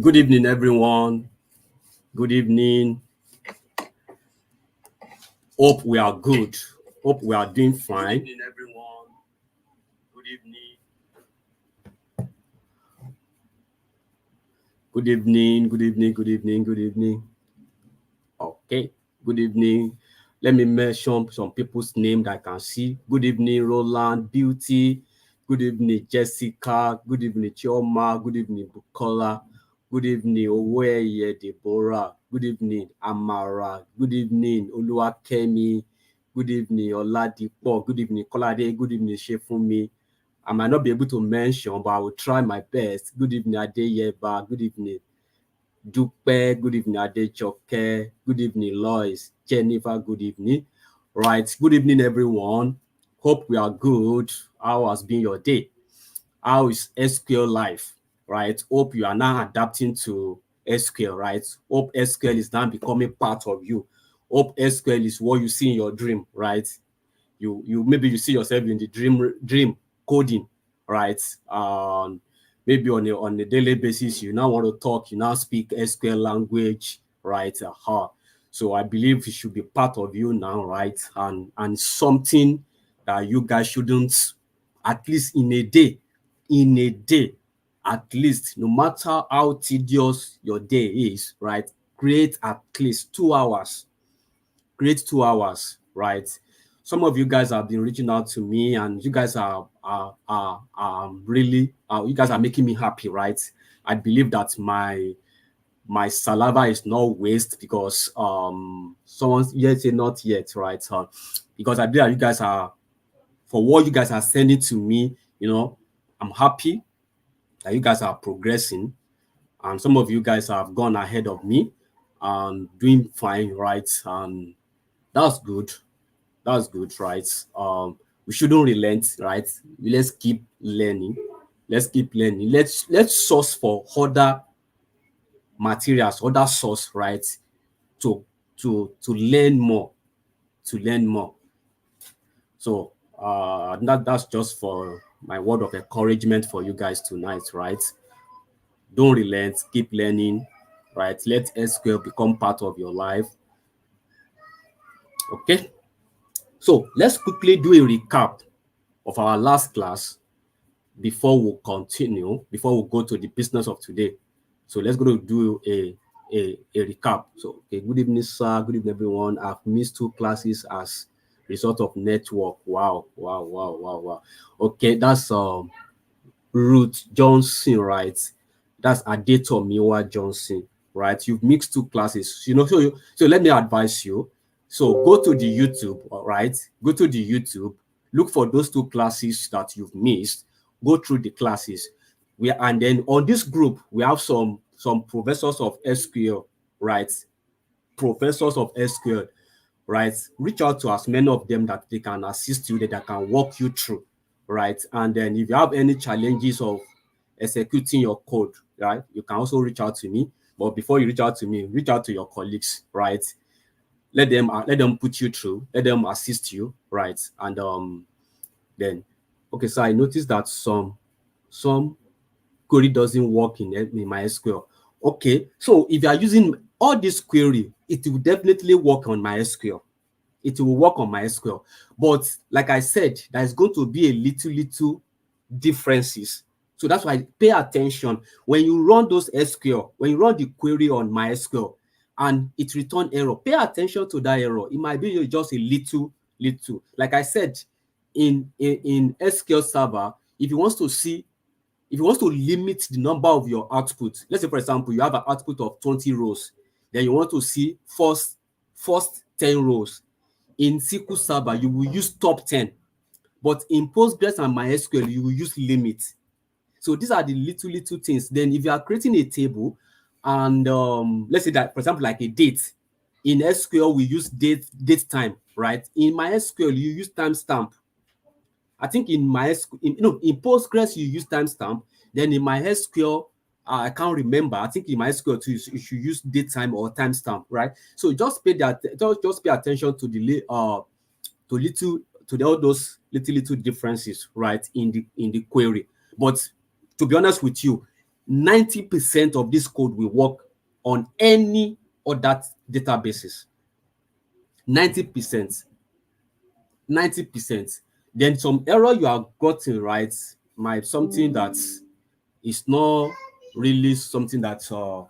Good evening, everyone. Good evening. Hope we are good. Hope we are doing fine. Good evening, everyone. Good evening. Good evening. Good evening. Good evening. Good evening. Okay. Good evening. Let me mention some people's name that I can see. Good evening, Roland, Beauty. Good evening, Jessica. Good evening, Chioma. Good evening, Bukola. Good evening, Oweye Deborah. Good evening, Amara. Good evening, Oluwakemi. Good evening, Oladipo. Good evening, Kolade. Good evening, Shefunmi. I might not be able to mention, but I will try my best. Good evening, Adeyeba. Good evening, Dupe. Good evening, Adejoke. Good evening, Lois. Jennifer, good evening. Right. Good evening, everyone. Hope we are good. How has been your day? How is SQL life? Right. Hope you are now adapting to SQL, right? Hope SQL is now becoming part of you. Hope SQL is what you see in your dream, right? You maybe you see yourself in the dream coding, right? Maybe on a daily basis, you now want to talk, you now speak SQL language, right? So I believe it should be part of you now, right? And something that you guys shouldn't, at least in a day, at least, no matter how tedious your day is, right? Create at least 2 hours. Create 2 hours, right? Some of you guys have been reaching out to me, and you guys are really, you guys are making me happy, right? I believe that my saliva is not waste because someone's yet say not yet, right? Because I believe that you guys are, for what you guys are sending to me, I'm happy that you guys are progressing, and some of you guys have gone ahead of me and doing fine, right? And that's good. That's good, right? We shouldn't relent, right? Let's keep learning. Let's keep learning. Let's source for other materials, other source, right? To learn more, to learn more. So that's just for my word of encouragement for you guys tonight, right? Don't relent, keep learning, right? Let SQL become part of your life. Okay. So let's quickly do a recap of our last class before we continue, before we go to the business of today. So let's go to do a recap. So, okay, good evening, sir. Good evening, everyone. I've missed 2 classes as result of network. Wow. Okay, that's Ruth Johnson, right? That's Adetomiwa Johnson, right? You've mixed 2 classes, so let me advise you. So go to the YouTube, all right? Go to the YouTube, look for those 2 classes that you've missed, go through the classes. And then on this group, we have some professors of SQL, right? Professors of SQL, right? Reach out to as many of them that they can assist you, that they can walk you through, right? And then if you have any challenges of executing your code, right, you can also reach out to me. But before you reach out to me, reach out to your colleagues, right? Let them put you through, let them assist you, right? And then, okay, so I noticed that some query doesn't work in MySQL. Okay, so if you are using all this query, it will definitely work on MySQL. It will work on MySQL. But like I said, there's going to be a little differences. So that's why pay attention when you run those SQL, when you run the query on MySQL and it return error, pay attention to that error. It might be just a little. Like I said, in SQL Server, if you want to limit the number of your output, let's say, for example, you have an output of 20 rows, then you want to see first 10 rows. In SQL Server, you will use top 10. But in Postgres and MySQL, you will use limit. So these are the little things. Then if you are creating a table and let's say that, for example, like a date, in SQL, we use date time, right? In MySQL, you use timestamp. I think in MySQL, in Postgres, you use timestamp. Then in MySQL, I can't remember. I think in MySQL too, you should use date time or timestamp, right? So just pay attention to the all those little differences, right, in the query. But to be honest with you, 90% of this code will work on any other databases. 90%. 90%. Then some error you have gotten right might something that is not really something that's so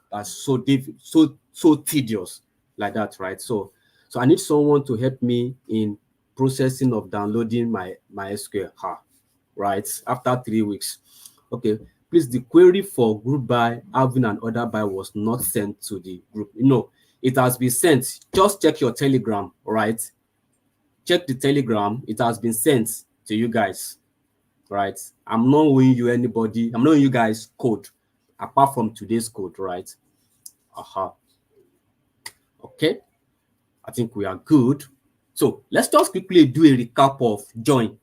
tedious like that, right? So I need someone to help me in processing of downloading my SQL, right? After 3 weeks. Okay, please, the query for group by Alvin and other by was not sent to the group. It has been sent. Just check your Telegram, right? Check the Telegram. It has been sent to you guys, right? I'm not owing you anybody. I'm not owing you guys code apart from today's code, right? Okay, I think we are good. So let's just quickly do a recap of join.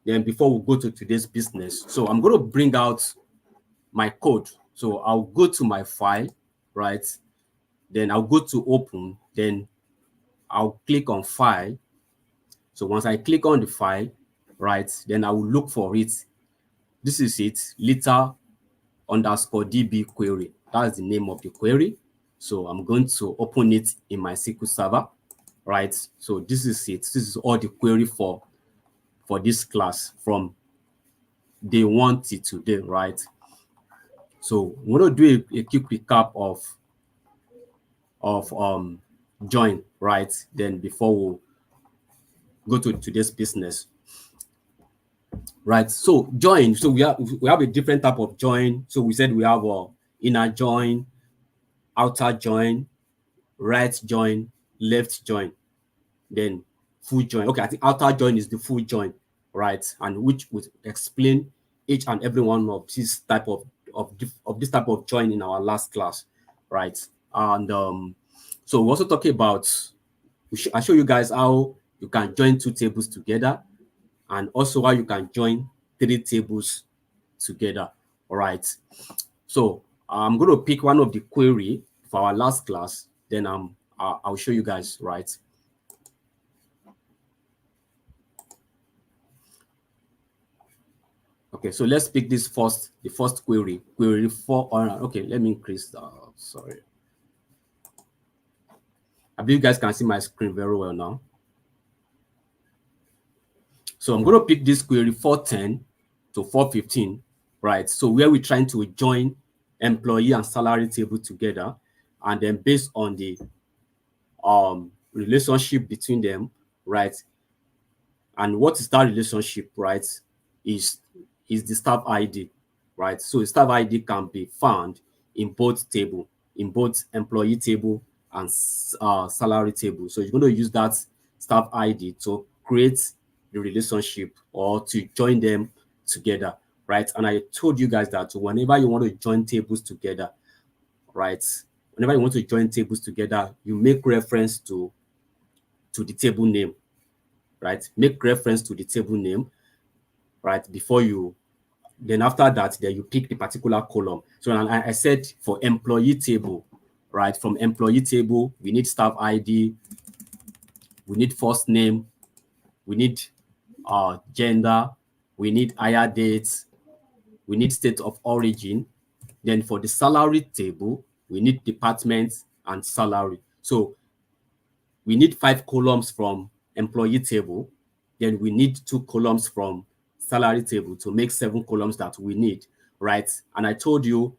Then before we go to today's business. So I'm going to bring out my code. So I'll go to my file, right? Then I'll go to open. Then I'll click on file. So once I click on the file, right, then I will look for it. This is it, liter_db query. That's the name of the query. So I'm going to open it in my SQL Server, right? So this is it. This is all the query for this class from day 1 till today, right? So we're going to do a quick recap of join, right? Then before we go to today's business, right? So join. So we have a different type of join. So we said we have a inner join, outer join, right join, left join, then full join. Okay, I think outer join is the full join, right? And which would explain each and every one of this type of this type of join in our last class, right? And so we're also talking about, I show you guys how you can join 2 tables together, and also how you can join 3 tables together. All right. So I'm going to pick one of the query for our last class. Then I'll show you guys, right? Okay, so let's pick the first query. Query 4. Okay, let me increase that. Sorry. I believe you guys can see my screen very well now. So I'm going to pick this query 410 to 415, right? So where we're trying to join employee and salary table together, and then based on the relationship between them, right? And what is that relationship, right? Is the staff ID, right? So staff ID can be found in both table, in both employee table and salary table. So you're going to use that staff ID to create the relationship or to join them together, right? And I told you guys that whenever you want to join tables together, right? Whenever you want to join tables together, you make reference to the table name, right? Make reference to the table name, right? Before you, then after that, then you pick the particular column. So I said for employee table, right? From employee table, we need staff ID, we need first name, we need gender, we need hire dates, we need state of origin. Then for the salary table, we need department and salary. So we need 5 columns from employee table. Then we need 2 columns from salary table to make 7 columns that we need, right? And I told you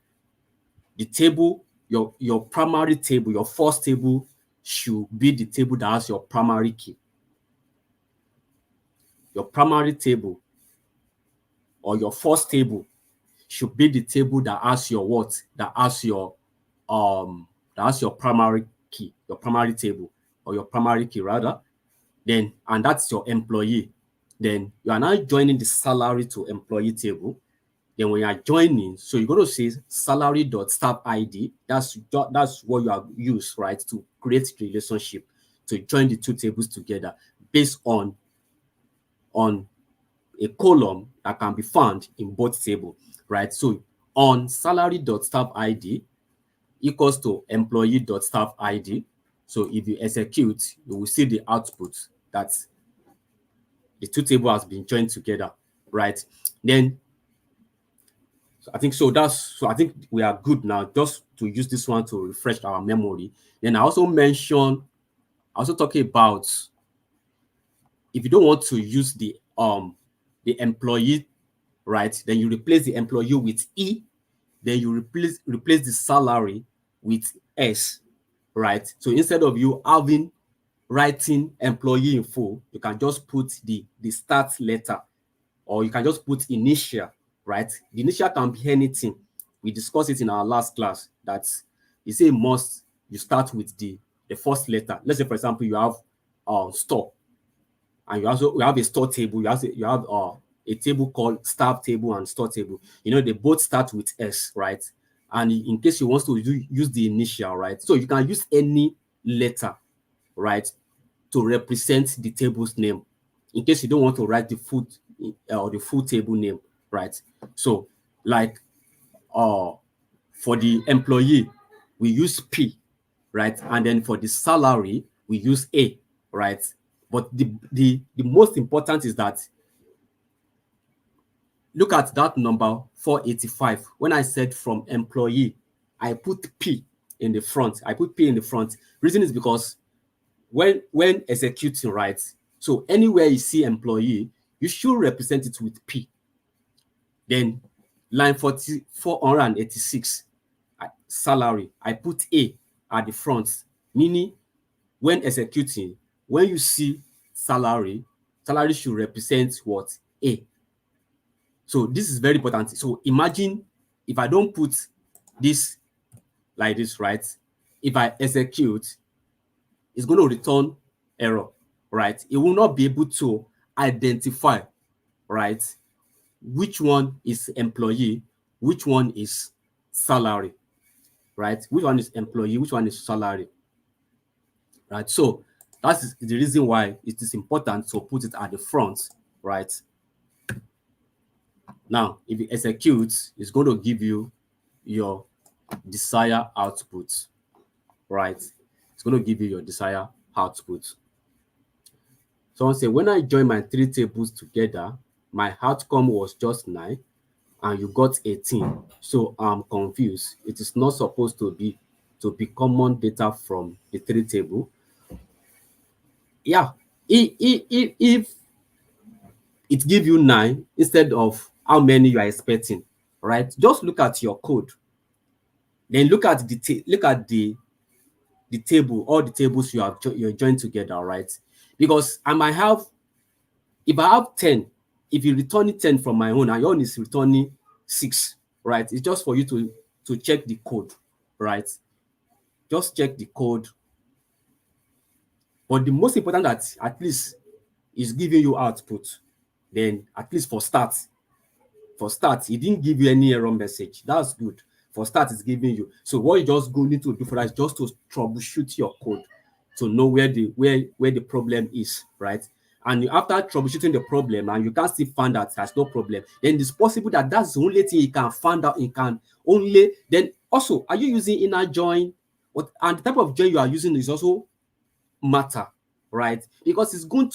the table, your primary table, your first table should be the table that has your primary key. Your primary table or your first table should be the table that has your what? That has your primary key, your primary table, or your primary key rather. Then, and that's your employee. Then you are now joining the salary to employee table. Then when you are joining, so you're going to say salary.staff ID. That's what you are used, right, to create the relationship, to join the 2 tables together based on a column that can be found in both tables, right? So on salary.staff ID equals to employee.staff ID. So if you execute, you will see the output that the 2 tables has been joined together, right? Then So I think so. I think we are good now. Just to use this one to refresh our memory. Then I also talking about if you don't want to use the employee, right? Then you replace the employee with E. Then you replace the salary with S, right? So instead of you writing employee in full, you can just put the start letter, or you can just put initial, right? The initial can be anything. We discussed it in our last class that you say must you start with the first letter. Let's say, for example, you have store, and you have a store table. You have a table called staff table and store table. They both start with S, right? And in case you want to use the initial, right? So you can use any letter, right, to represent the table's name, in case you don't want to write the full table name, right? So, like, for the employee, we use P, right? And then for the salary, we use A, right? But the most important is that look at that number 485. When I said from employee, I put P in the front. Reason is because when executing, right? So anywhere you see employee, you should represent it with P. Then line 486, salary, I put A at the front, meaning when executing, when you see salary should represent what? A. So this is very important. So imagine if I don't put this like this, right? If I execute, it's going to return error, right? It will not be able to identify, right, which one is employee, which one is salary, right? Which one is employee, which one is salary, right? So that's the reason why it is important to put it at the front, right? Now, if it executes, it's going to give you your desired output, right? It's going to give you your desired output. Someone say, when I join my three tables together, my outcome was just 9 and you got 18. So I'm confused. It is not supposed to be common data from the three table. Yeah, if it give you 9 instead of how many you are expecting, right? Just look at your code. Then look at the table, all the tables you're joined together, right? Because I might have, if I have 10, if you return it 10 from my own and your own is returning 6, right? It's just for you to check the code, right? Just check the code. But the most important that at least is giving you output. Then at least for start, it didn't give you any error message. That's good. For start, it's giving you. So what you just need to do for that is just to troubleshoot your code to know where the problem is, right? And after troubleshooting the problem and you can still find that there's no problem, then it's possible that that's the only thing you can find out. Then also, are you using inner join? And the type of join you are using is also matter, right? Because it will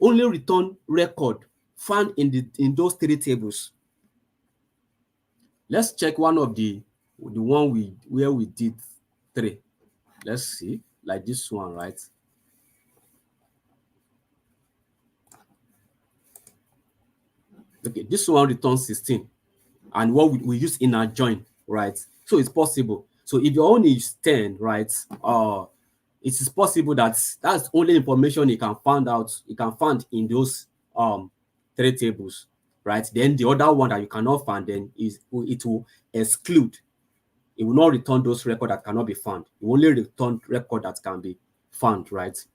only return record found in those three tables. Let's check one of the one where we did 3. Let's see, like this one, right? Okay, this one returns 16, and what we use inner join, right? So it's possible. So if your own is 10, right? It is possible that that's only information you can find in those 3 tables, right? Then the other one that you cannot find, then it will exclude. It will not return those records that cannot be found. It will only return record that can be found, right?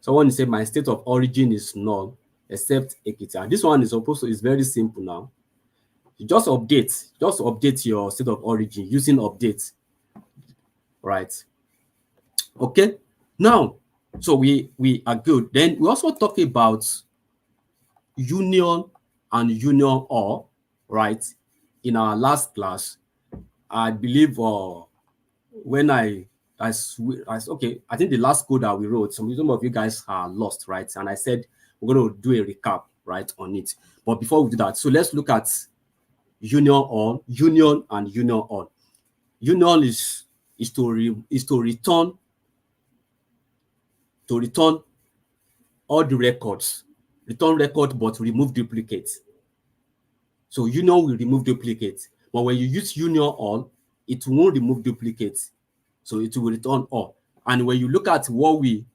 Someone say my state of origin is null except Ekiti. And this one is very simple now. You just update your state of origin using update, right? Okay. Now, so we are good. Then we also talk about union and union or, right? In our last class, I believe when I think the last code that we wrote, some of you guys are lost, right? And I said we're going to do a recap, right, on it. But before we do that, so let's look at union all, union and union all. Union is to return all the records, return record but remove duplicates. So union will remove duplicates, but when you use union all, it won't remove duplicates. So it will return all. And when you look at what we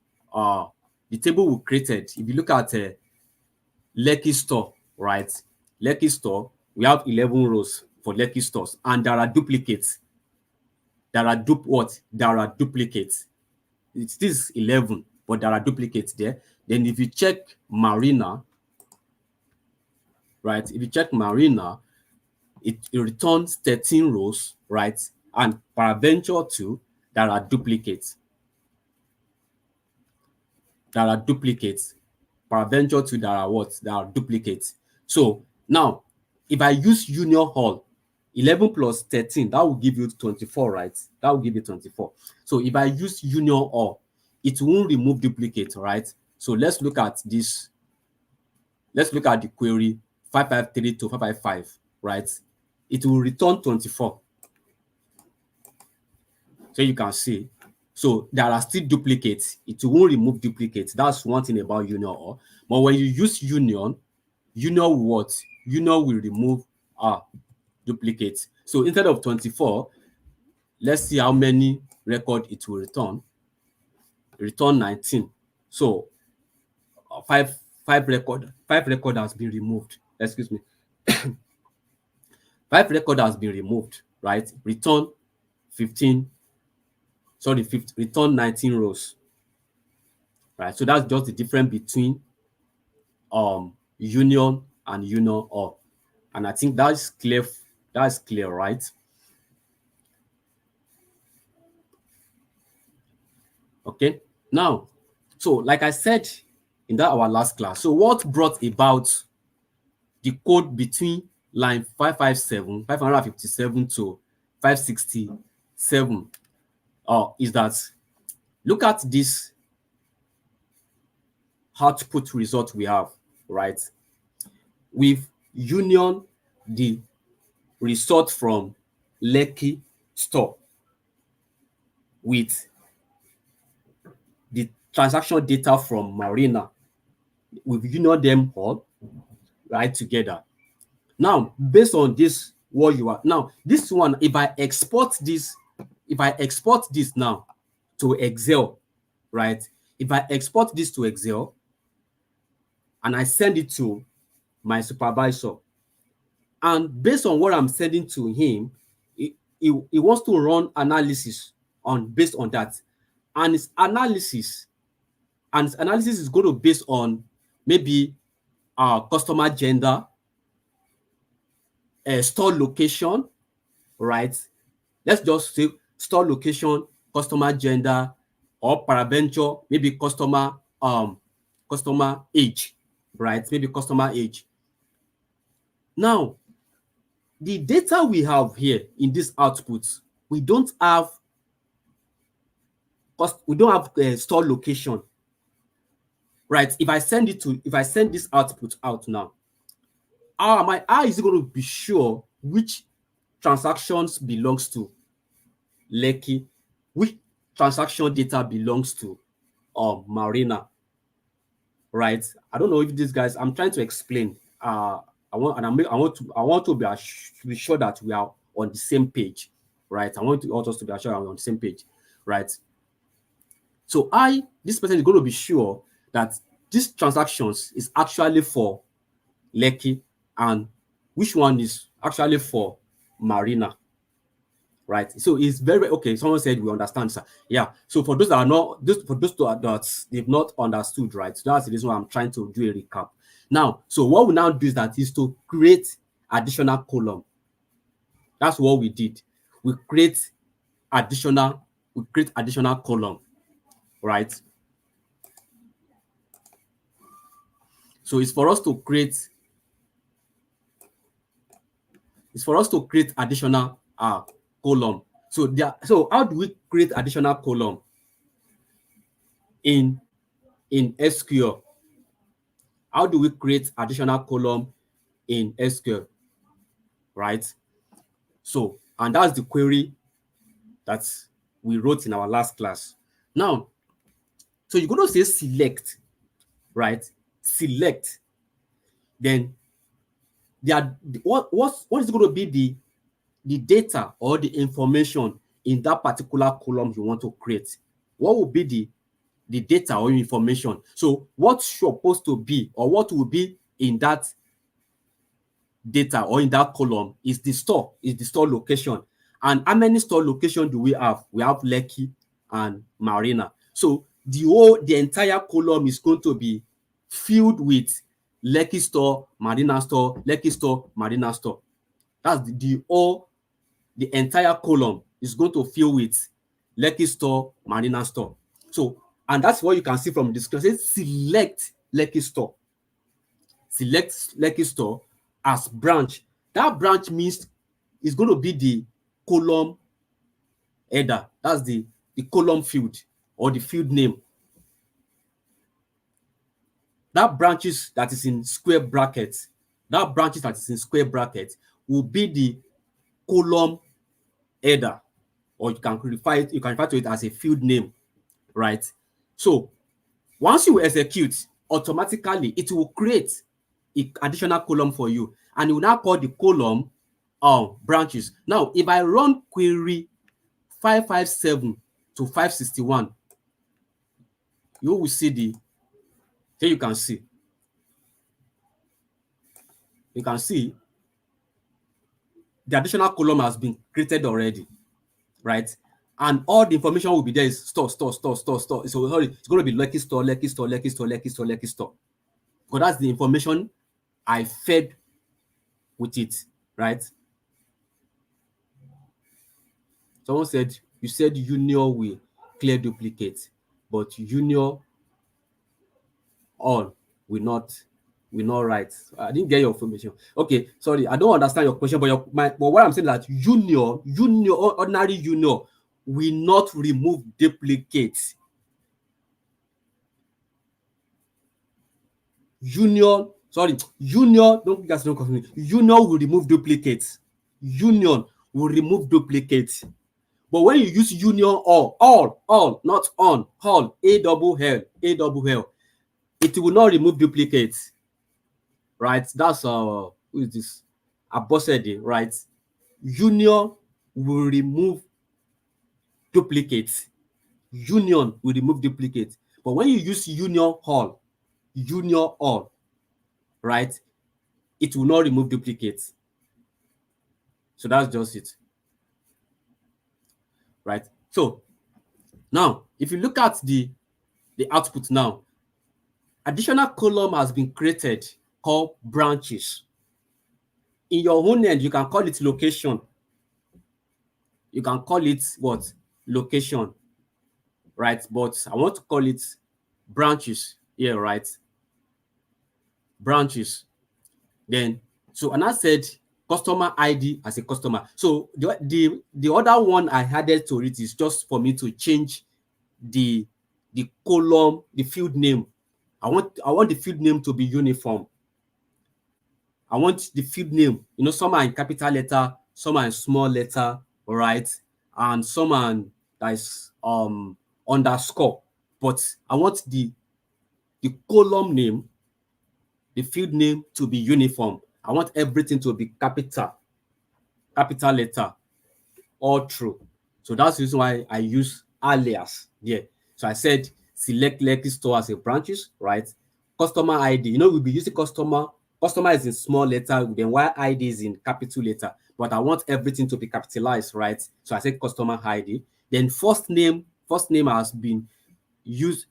the table we created, if you look at Lekki store, right? Lekki store, we have 11 rows for Lekki stores, and there are duplicates. There are duplicates. It is 11, but there are duplicates there. Then if you check Marina, right? If you check Marina, it returns 13 rows, right? And peradventure too, there are duplicates. Peradventure too, there are what? There are duplicates. So now, if I use union all, 11 plus 13, that will give you 24, right? That will give you 24. So if I use union all, it won't remove duplicates, right? So let's look at this. Let's look at the query 553 to 555, right? It will return 24. So you can see. So there are still duplicates. It won't remove duplicates. That's one thing about union all. But when you use union will what? Union will remove duplicates. So instead of 24, let's see how many record it will return. Return 19. So five record has been removed. Excuse me. 5 record has been removed, right? Return 15. Sorry, return 19 rows. Right. So that's just the difference between union and union all. And I think that's clear. That's clear, right? Okay. Now, so like I said in that our last class, so what brought about the code between line 557 to 567 is that, look at this output result we have, right? We've union the result from Lekki store with the transaction data from Marina. We've union them all right together. Now, based on this, what you are now, this one, if I export this now to Excel, right? If I export this to Excel and I send it to my supervisor, and based on what I'm sending to him, he wants to run analysis based on that, and his analysis is going to base on maybe customer gender, store location, right? Let's just say store location, customer gender, or peradventure maybe customer age, right? Maybe customer age. Now, the data we have here in this output, we don't have store location, right? If I send this output out now, how is it going to be sure which transactions belongs to Lekki, which transaction data belongs to Marina, right? I don't know if these guys, I'm trying to explain. I want to be sure that we are on the same page, right? I want us to be sure we're on the same page, right? So this person is going to be sure that these transactions is actually for Lekki and which one is actually for Marina, right? So it's very okay. Someone said we understand, sir. Yeah. So for those that are not, for those that they've not understood, right? So that's the reason why I'm trying to do a recap. Now, so what we now do is to create additional column. That's what we did. We create additional column, right? So it's for us to create additional column. So how do we create additional column in SQL? How do we create additional column in SQL, right? So, and that's the query that we wrote in our last class. Now, so you're going to say select, right? Select. Then what is going to be the data or the information in that particular column you want to create? What will be the data or information? So what's supposed to be, or what will be in that data or in that column is the store location. And how many store location do we have? We have Lekki and Marina. So the entire column is going to be filled with Lekki store, Marina store, Lekki store, Marina store. That's the entire column is going to fill with Lekki store, Marina store. So, and that's what you can see from the description. Select Lekki store. Select Lekki store as branch. That branch means it's going to be the column header. That's the column field or the field name. That branches that is in square brackets, will be the column header, or you can refer to it as a field name, right? So once you execute, automatically it will create an additional column for you, and you will now call the column branches. Now, if I run query 557 to 561, you will see here you can see the additional column has been created already, right? And all the information will be there is store. So it's going to be Lekki store, Lekki store, Lekki store, Lekki store, Lekki store. Because that's the information I fed with it, right? Someone said, you said Junior will clear duplicate, but Junior on will not write. I didn't get your information. Okay, sorry, I don't understand your question, but but what I'm saying is that ordinary Junior will not remove duplicates. Junior, don't guys don't confuse me. Junior will remove duplicates. Union will remove duplicates. But when you use union all, not on, all, A-double-L, it will not remove duplicates, right? That's who is this? Abosede, right? Union will remove duplicates. Union will remove duplicates. But when you use union all, right, it will not remove duplicates. So that's just it, right? So now, if you look at the output now, additional column has been created called branches. In your own end, you can call it location. You can call it what? Location, right? But I want to call it branches here, right? Branches. Then, so, and I said customer ID as a customer. So the other one I added to it is just for me to change the column, the field name. I want the field name to be uniform. I want the field name, some are in capital letter, some are in small letter, right? And some are that is underscore. But I want the column name, the field name to be uniform. I want everything to be capital letter, all true. So that's the reason why I use alias there. So I said select Lekki store as a branches, right? Customer ID, we'll be using customer is in small letter, then while ID is in capital letter, but I want everything to be capitalized, right? So I said customer ID. Then first name has been used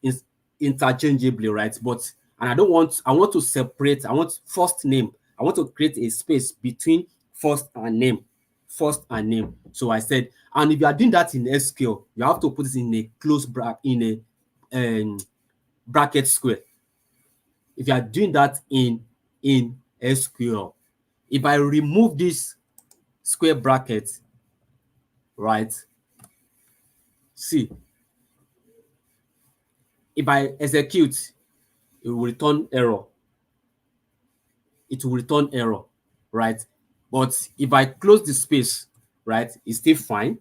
interchangeably, right? But and I want to separate. I want first name. I want to create a space between first and name. So I said, and if you are doing that in SQL, you have to put it in a close bracket, in a bracket square. If you are doing that in SQL, if I remove this square bracket, right? See, if I execute, it will return error. it will return error, right? But if I close the space, right, it's still fine.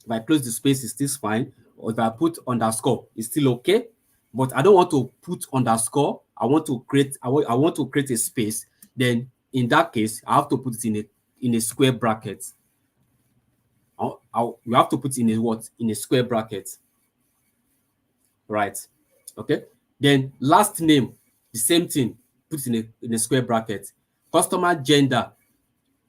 If I close the space, it's still fine. Or if I put underscore, it's still okay. But I don't want to put underscore. I want to create a space. Then in that case, I have to put it in a square bracket. You have to put in a what? In a square bracket. Right. Okay. Then last name, the same thing, put in a square bracket. Customer gender.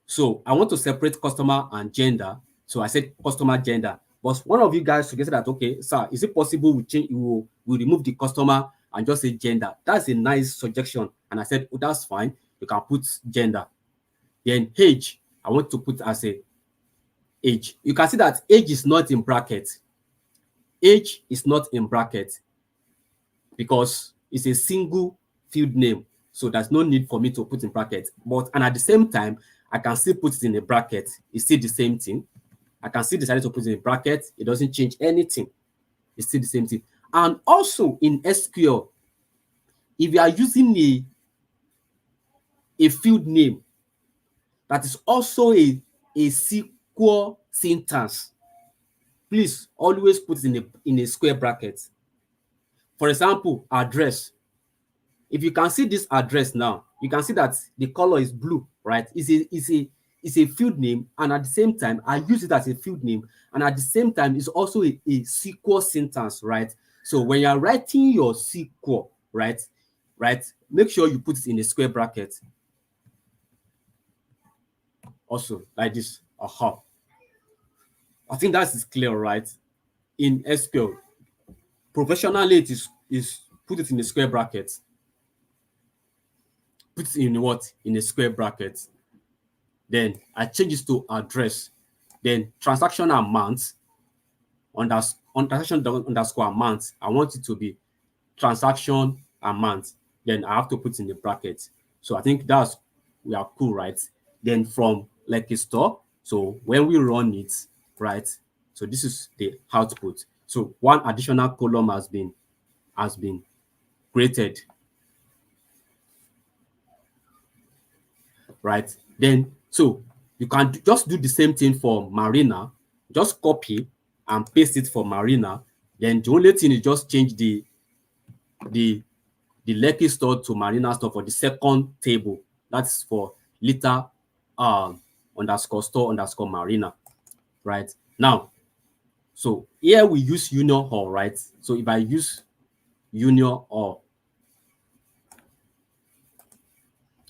So I want to separate customer and gender. So I said customer gender. But one of you guys suggested that, okay, sir, is it possible we remove the customer and just say gender? That's a nice suggestion. And I said, oh, that's fine. You can put gender. Then age, I want to put as a age. You can see that age is not in bracket. Age is not in bracket because it's a single field name. So there's no need for me to put in bracket. And at the same time, I can still put it in a bracket. It's still the same thing. I can still decide to put it in a bracket. It doesn't change anything. It's still the same thing. And also in SQL, if you are using a field name that is also a SQL syntax, please always put it in a square bracket. For example, address. If you can see this address now, you can see that the color is blue, right? It's a field name, and at the same time, I use it as a field name, and at the same time, it's also a SQL syntax, right? So when you're writing your SQL, right, make sure you put it in a square bracket. Also, like this. I think that is clear, right? In SQL, professionally, it is put it in a square bracket. Put it in what? In a square bracket. Then I change this to address. Then transaction amount transaction underscore amount. I want it to be transaction amount. Then I have to put in the bracket. So I think we are cool, right? Then from like a store. So when we run it, right? So this is the output. So one additional column has been created. Right? Then so you can just do the same thing for Marina. Just copy and paste it for Marina. Then the only thing is just change the Lekki store to Marina store for the second table. That's for liter underscore store underscore Marina. Right? Now, so here we use union or, right? So if I use union or,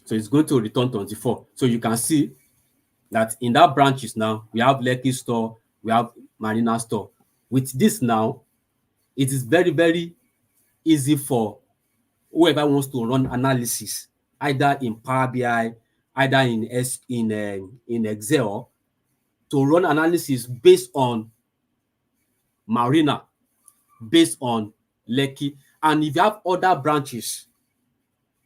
so it's going to return 24. So you can see that in that branches now, we have Lekki store, we have Marina store. With this now, it is very, very easy for whoever wants to run analysis, either in Power BI, either in Excel, to run analysis based on Marina, based on Lekki. And if you have other branches,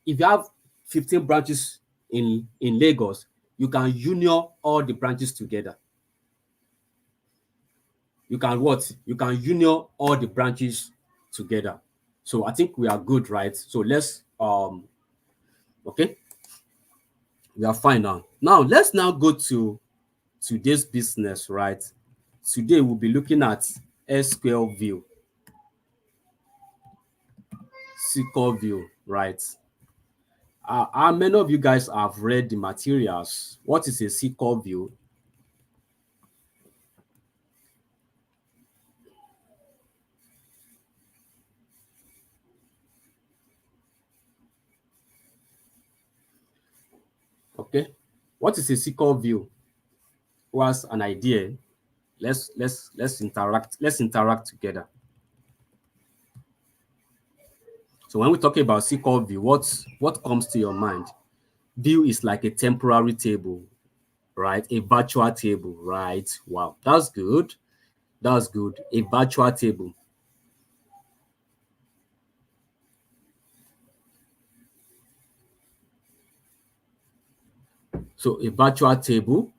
if you have 15 branches in Lagos, you can union all the branches together. You can what? You can union all the branches together. So I think we are good, right? So let's okay. We are fine now. Now let's now go to today's business, right? Today we'll be looking at SQL view. SQL view, right? How many of you guys have read the materials? What is a SQL view? Okay, what is a SQL view? Who has an idea? Let's interact. Let's interact together. So when we talk about SQL view, what comes to your mind? View is like a temporary table, right? A virtual table, right? Wow, that's good. That's good. A virtual table. So a virtual table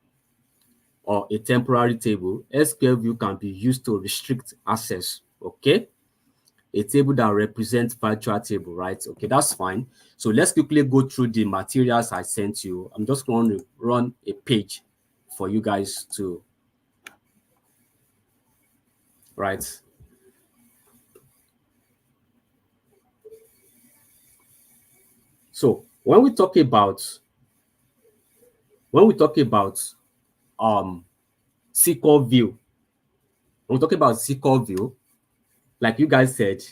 or a temporary table, SQL view can be used to restrict access. Okay. a table that represents virtual table, right? Okay, that's fine. So let's quickly go through the materials I sent you. I'm just going to run a page for you guys to, right? So when we talk about SQL view, when we talk about SQL view, like you guys said,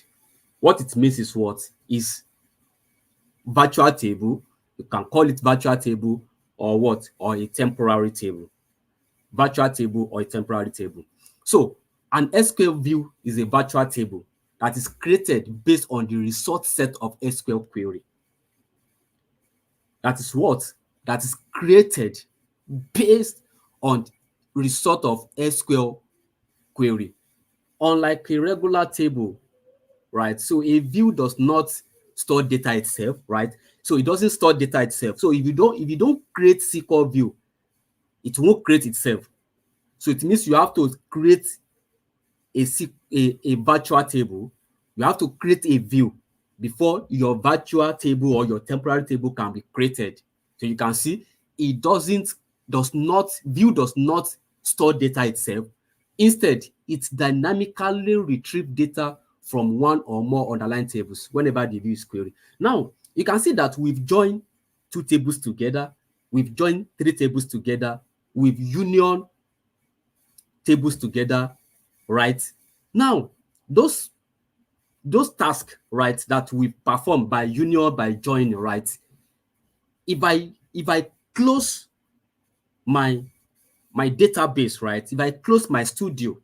what it means is what is virtual table. You can call it virtual table or what, or a temporary table. Virtual table or a temporary table. So an SQL view is a virtual table that is created based on the result set of SQL query. That is what? That is created based on result of SQL query. Unlike a regular table, right? So a view does not store data itself, right? So it doesn't store data itself. So if you don't create SQL view, it won't create itself. So it means you have to create a virtual table. You have to create a view before your virtual table or your temporary table can be created. So you can see it does not store data itself. Instead, it dynamically retrieve data from one or more underlying tables whenever the view is queried. Now, you can see that we've joined two tables together, we've joined three tables together, we've union tables together, right? Now, those tasks, right, that we perform by union, by joining, right? If I close my database, right? If I close my studio,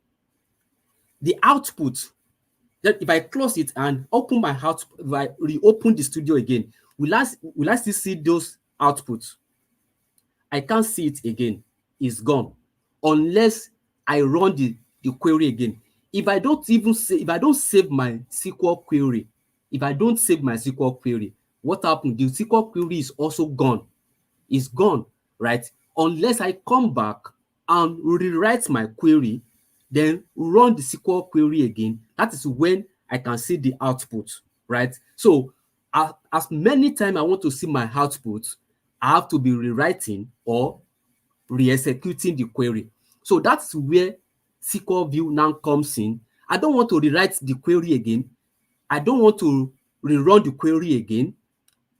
the output, that if I close it and open my output, if I reopen the studio again, will I still see those outputs? I can't see it again. It's gone. Unless I run the query again. If I don't save my SQL query, what happened? The SQL query is also gone. It's gone, right? Unless I come back and rewrite my query, then run the SQL query again. That is when I can see the output, right? So as many times I want to see my output, I have to be rewriting or re-executing the query. So that's where SQL view now comes in. I don't want to rewrite the query again. I don't want to rerun the query again.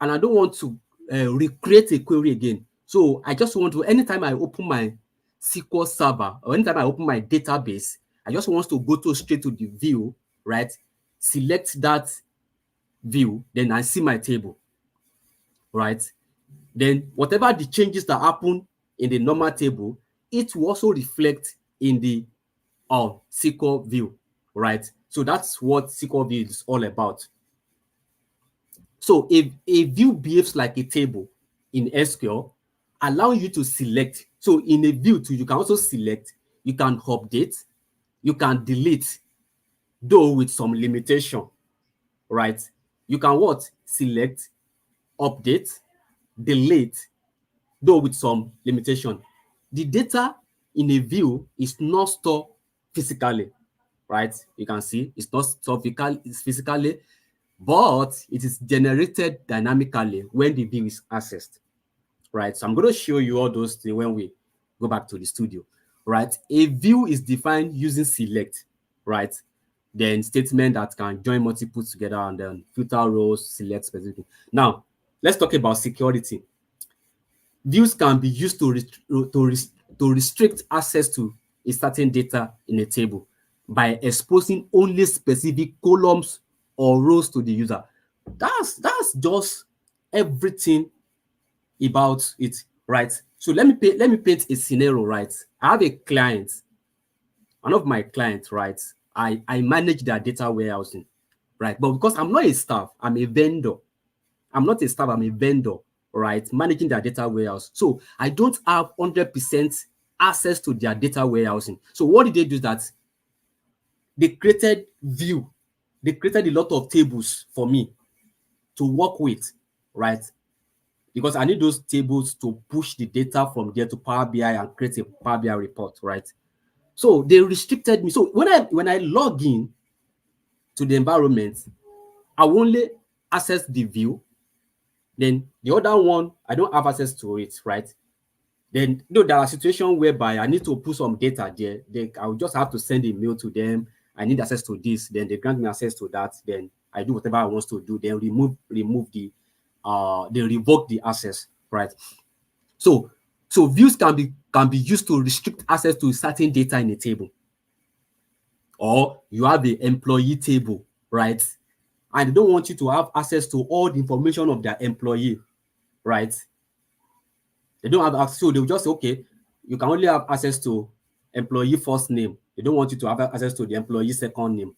And I don't want to recreate a query again. So I just want to, anytime I open my SQL server or anytime I open my database, I just want to go straight to the view, right? Select that view, then I see my table, right? Then whatever the changes that happen in the normal table, it will also reflect in the SQL view, right? So that's what SQL view is all about. So if a view behaves like a table in SQL, allowing you to select. So in a view too, you can also select, you can update, you can delete, though with some limitation, right? You can what? Select, update, delete, though with some limitation. The data in a view is not stored physically, right? You can see it's not stored physically, but it is generated dynamically when the view is accessed, right? So I'm going to show you all those things when we go back to the studio, right? A view is defined using select, right? Then statement that can join multiple together and then filter rows, select specific. Now, let's talk about security. Views can be used to restrict access to a certain data in a table by exposing only specific columns or rows to the user. That's just everything about it, right? So let me paint a scenario, right? I have a client, one of my clients, right? I manage their data warehousing, right? But because I'm not a staff, I'm a vendor. I'm not a staff, I'm a vendor, right? Managing their data warehouse. So I don't have 100% access to their data warehousing. So what did they do? That they created view. They created a lot of tables for me to work with, right? Because I need those tables to push the data from there to Power BI and create a Power BI report, right? So they restricted me. So when I log in to the environment, I will only access the view. Then the other one, I don't have access to it, right? Then there are situations whereby I need to put some data there. I will just have to send a mail to them. I need access to this. Then they grant me access to that. Then I do whatever I want to do. Then they revoke the access, right? So views can be used to restrict access to certain data in a table. Or you have the employee table, right? And they don't want you to have access to all the information of their employee, right? They don't have access, so they'll just say, okay, you can only have access to employee first name. They don't want you to have access to the employee second name.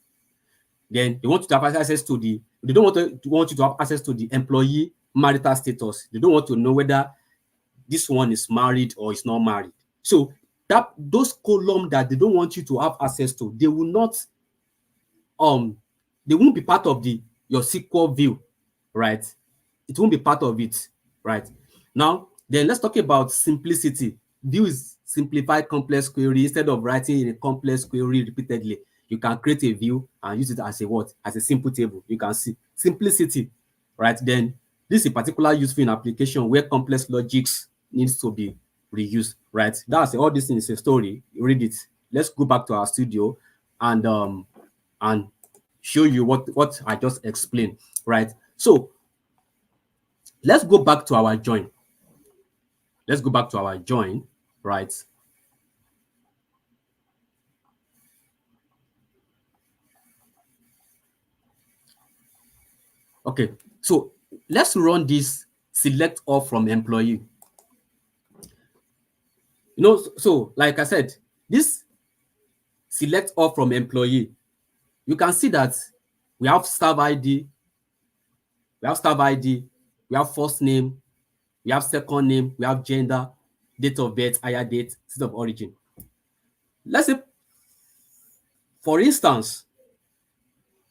Then they want you to have access to they don't want you to have access to the employee marital status. They don't want to know whether this one is married or is not married. So those columns that they don't want you to have access to, they will not they won't be part of your SQL view, right? It won't be part of it, right? Now, then let's talk about simplicity. View is simplified complex query. Instead of writing in a complex query repeatedly, you can create a view and use it as a simple table. You can see simplicity, right? Then this is a particular useful in application where complex logics needs to be reused, right? That's all. This thing is a story. You read it. Let's go back to our studio and show you what I just explained, right? So let's go back to our join. Let's go back to our join, right? Okay, so let's run this select all from employee. So like I said, this select all from employee, you can see that we have staff ID, we have first name, we have second name, we have gender, date of birth, hire date, state of origin. Let's say, for instance,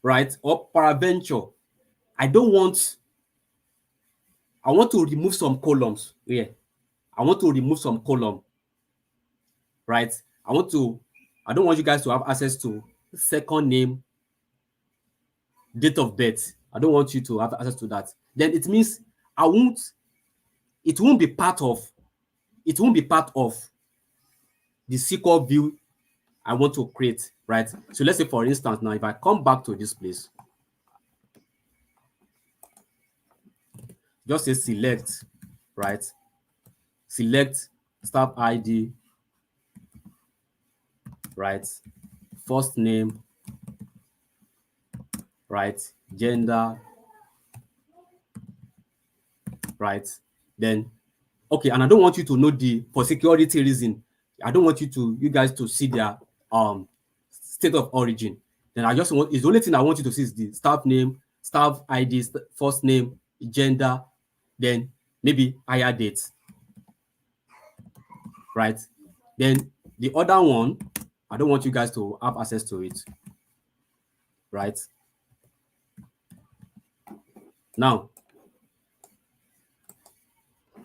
right, or peradventure, I want to remove some columns here. I want to remove some column, right? I don't want you guys to have access to second name, date of birth. I don't want you to have access to that. Then it means it won't be part of the SQL view I want to create, right? So let's say, for instance, now if I come back to this place, just say select, right? Select staff ID, right? First name, right? Gender, right? Then, okay, and I don't want you to know for security reason, I don't want you guys to see their state of origin. Then it's the only thing I want you to see is the staff name, staff ID, first name, gender, then maybe hire date, right? Then the other one, I don't want you guys to have access to it, right? Now,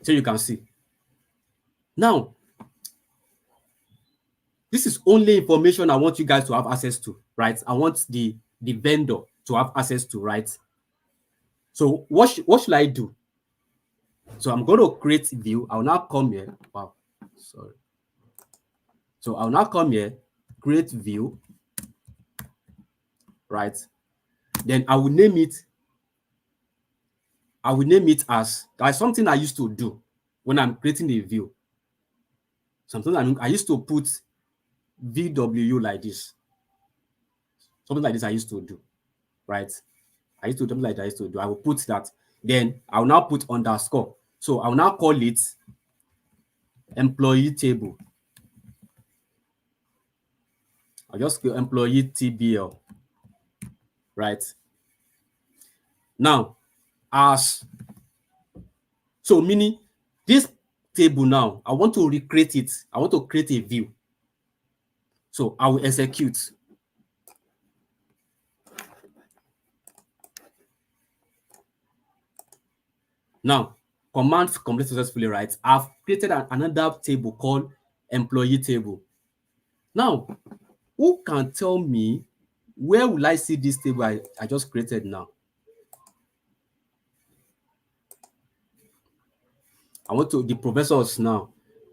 so you can see. Now, this is only information I want you guys to have access to, right? I want the vendor to have access to, right? So what should I do? So I'm going to create view. I'll now come here. Wow, sorry. So I'll now come here, create view, right? Then I will name it as something I used to do when I'm creating a view. Sometimes I used to put VW like this. Something like this I used to do, right? I used to do something like that I used to do. I will put that. Then I'll now put underscore. So I'll now call it employee table. I'll just go employee TBL, right? Now, so meaning this table now, I want to recreate it. I want to create a view. So I will execute. Now, command complete successfully, right? I've created another table called employee table. Now, who can tell me Where will I see this table I just created now? I want to the professors now.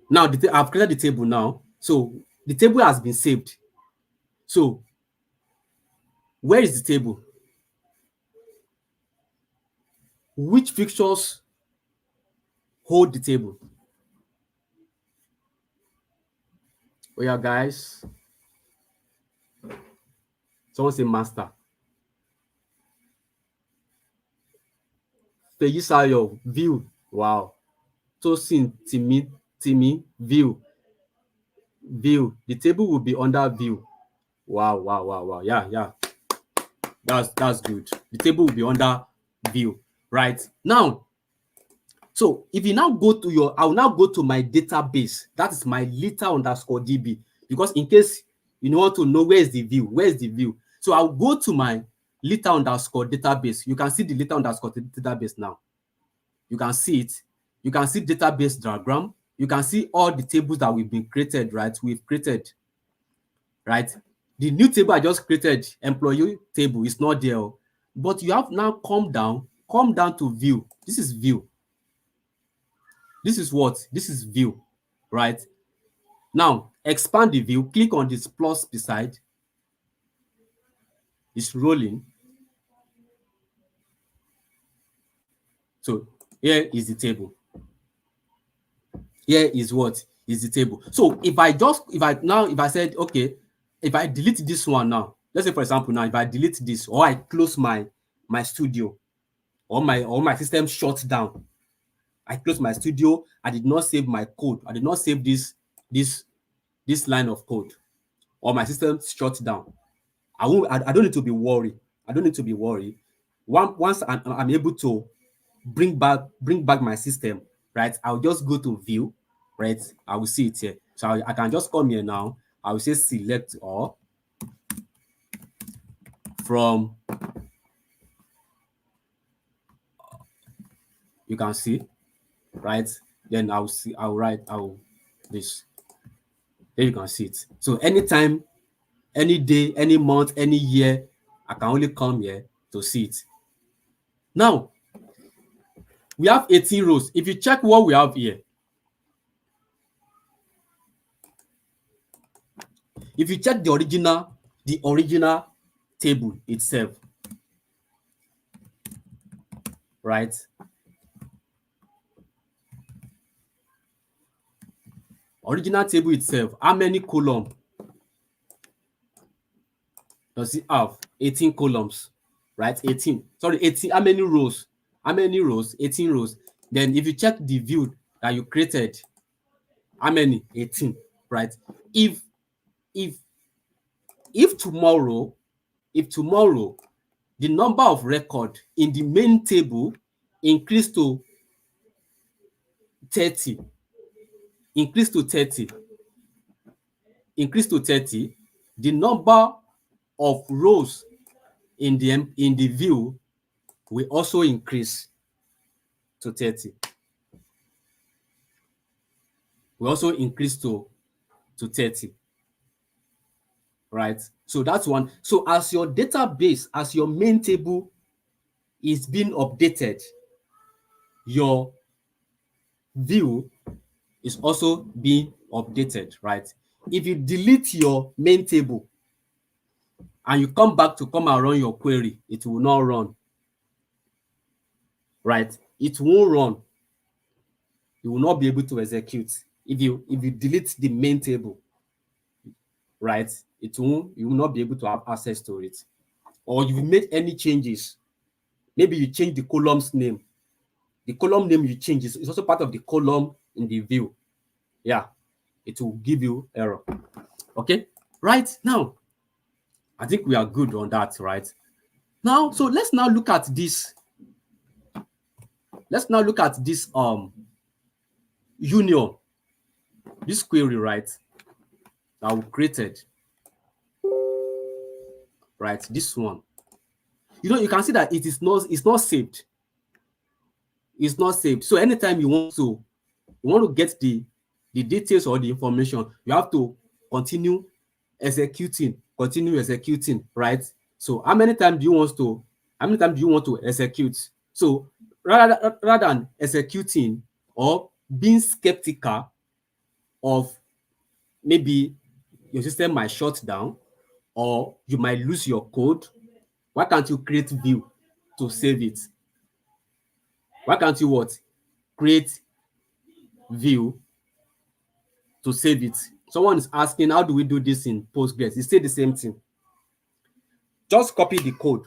Now I've created the table now. So the table has been saved. So where is the table? Which fixtures hold the table? Oh yeah, guys. Someone say master. Feyisayo, view. Wow. Tosin, Timmy, view. The table will be under view. Wow. Yeah. That's good. The table will be under view. Right. Now, so if you now go to I'll now go to my database. That is my liter_db. Because in case you want to know where is the view. So I'll go to my liter_database. You can see the liter_database now. You can see it. You can see database diagram. You can see all the tables that we've been created, right? We've created, right? The new table I just created, employee table, is not there. But you have now come down to view. This is view. This is what? This is view, right? Now, expand the view. Click on this plus beside. It's rolling. So here is the table. Here is what is the table. So if I said, okay, if I delete this one now, let's say for example now, if I delete this or I close my studio or my system shuts down, I close my studio, I did not save my code, I did not save this line of code, or my system shuts down, I don't need to be worried. Once I'm able to bring back my system, right? I'll just go to view, right? I will see it here. So I can just come here now. I will say select all from, you can see, right? Then I'll write this. Then you can see it. So anytime, any day, any month, any year, I can only come here to see it. Now, we have 18 rows. If you check what we have here, if you check the original table itself, right? Original table itself, how many columns does it have? 18 columns, right? 18. How many rows? 18 rows. Then if you check the view that you created, how many? 18, right? If tomorrow the number of record in the main table increase to 30, the number of rows in the view will also increase to 30. Will also increase to 30. Right? So that's one. So as your database, as your main table is being updated, your view is also being updated, right? If you delete your main table and you come back to come and run your query, it will not run, right? It won't run. You will not be able to execute if you delete the main table, right? You will not be able to have access to it. Or if you made any changes, maybe you change the column's name. The column name you change is also part of the column in the view. Yeah, it will give you error. Okay, right now, I think we are good on that, right? Now, so let's now look at this. Let's now look at this union, this query, right? That we created, right? This one. You can see that it's not saved. It's not saved. So anytime you want to get the details or the information, you have to continue executing continue executing, right? So how many times do you want to execute? So rather than executing or being skeptical of maybe your system might shut down or you might lose your code, why can't you create view to save it? Why can't you what? Create view to save it. Someone is asking, how do we do this in Postgres? It's still the same thing. Just copy the code,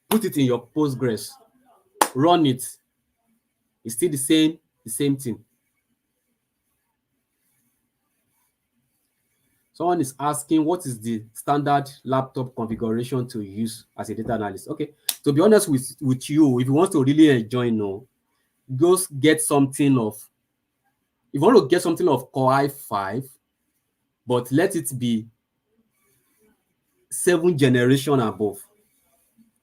put it in your Postgres, run it. It's still the same thing. Someone is asking, what is the standard laptop configuration to use as a data analyst? Okay, to be honest with you, if you want to really enjoy, just get something of, if you want to get something of Core i5, but let it be 7th generation above.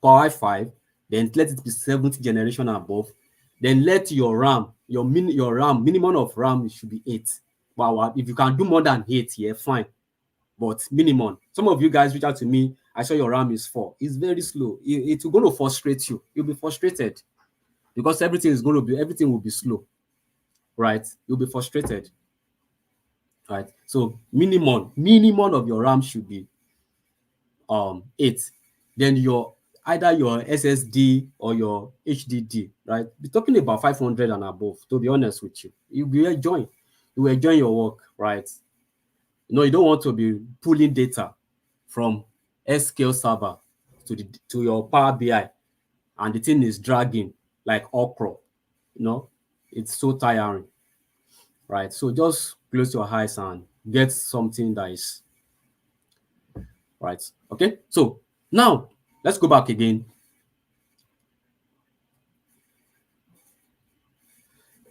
Core i5, then let it be 7th generation above. Then let your RAM, your RAM, minimum of RAM should be 8. But if you can do more than 8, yeah, fine. But minimum. Some of you guys reach out to me, I saw your RAM is 4. It's very slow. It's going to frustrate you. You'll be frustrated because everything will be slow, right? You'll be frustrated, right? So minimum of your RAM should be 8. Then either your SSD or your HDD, right? We're talking about 500 and above, to be honest with you. You will enjoy your work, right? You don't want to be pulling data from SQL server to your Power BI, and the thing is dragging like okra. It's so tiring, right? So just close your eyes and get something that is right. Okay, so now let's go back again.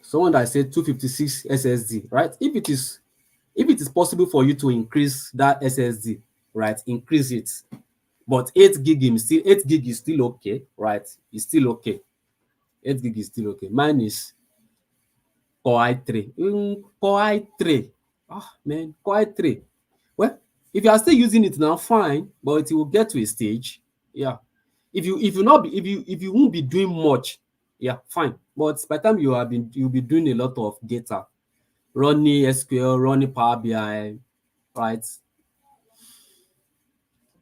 Someone that said 256 SSD, right? If it is possible for you to increase that SSD, right? Increase it. But 8 gig is still okay, right? It's still okay. 8 gig is still okay. Mine is Core i3. Core i3. Man, Core i3. Well, if you are still using it now, fine, but it will get to a stage. Yeah. If you won't be doing much, yeah, fine. But by the time you'll be doing a lot of data, running SQL, running Power BI, right?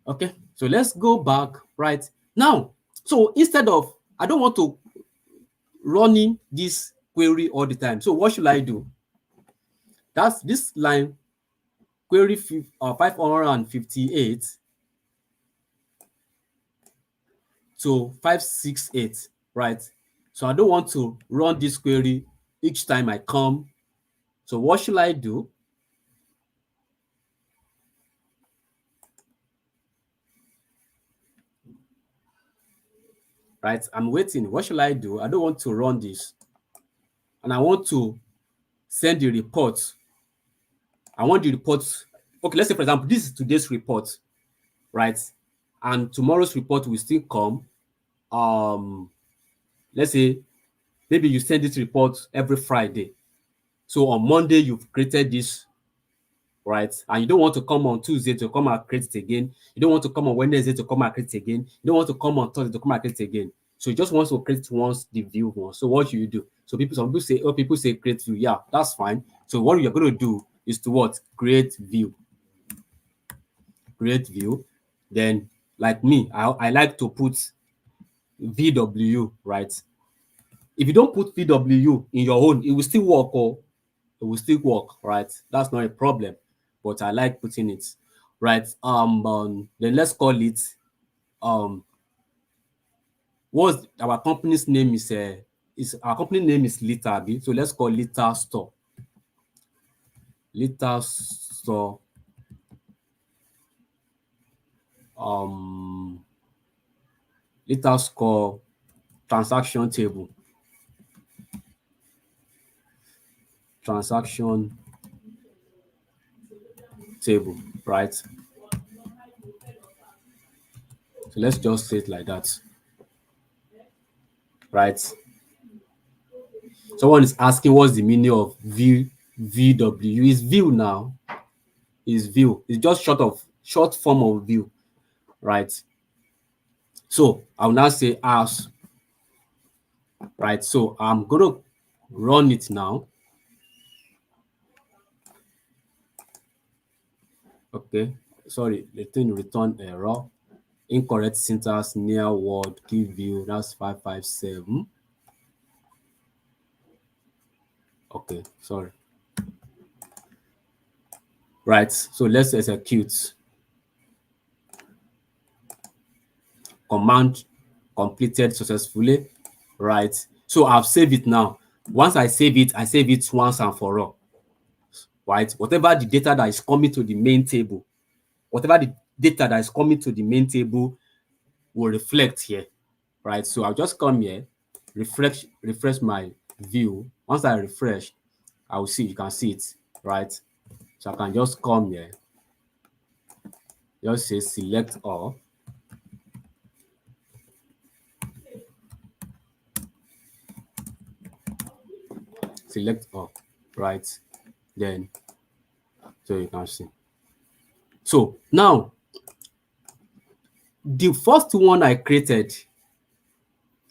Okay, so let's go back right now. So instead of, I don't want to running this query all the time. So what should I do? That's this line, query 558 to 568, right? So I don't want to run this query each time I come. So what should I do? Right, I'm waiting. What should I do? I don't want to run this. And I want to send the report. I want the report. Okay, let's say, for example, this is today's report, right? And tomorrow's report will still come. Let's say maybe you send this report every Friday. So on Monday, you've created this, right? And you don't want to come on Tuesday to come and create it again. You don't want to come on Wednesday to come and create it again. You don't want to come on Thursday to come and create it again. So you just want to create once the view once. So what you do? So some people say create view. Yeah, that's fine. So what you're going to do is to what? Create view. Create view. Then, like me, I like to put VW, right? If you don't put VW in your own, it will still work, it will still work, right? That's not a problem. But I like putting it, right? Then let's call it what's our company's name is our company name is Liter, so let's call Liter Store. Liter Store. Liter Store transaction table. Transaction table, right? So let's just say it like that, right? Someone is asking what's the meaning of VW. Is view now? Is view? It's just short of short form of view, right? So I'll now say as, right? So I'm going to run it now. Okay, sorry, the thing return error, incorrect syntax, near word, key view, that's 557. Okay, sorry. Right, so let's execute. Command completed successfully, right? So I've saved it now. Once I save it once and for all, right? Whatever the data that is coming to the main table, whatever the data that is coming to the main table will reflect here, right? So I'll just come here, refresh my view. Once I refresh, I will see, you can see it, right? So I can just come here, just say select all. Select all, right? Then, so you can see. So now, the first one I created,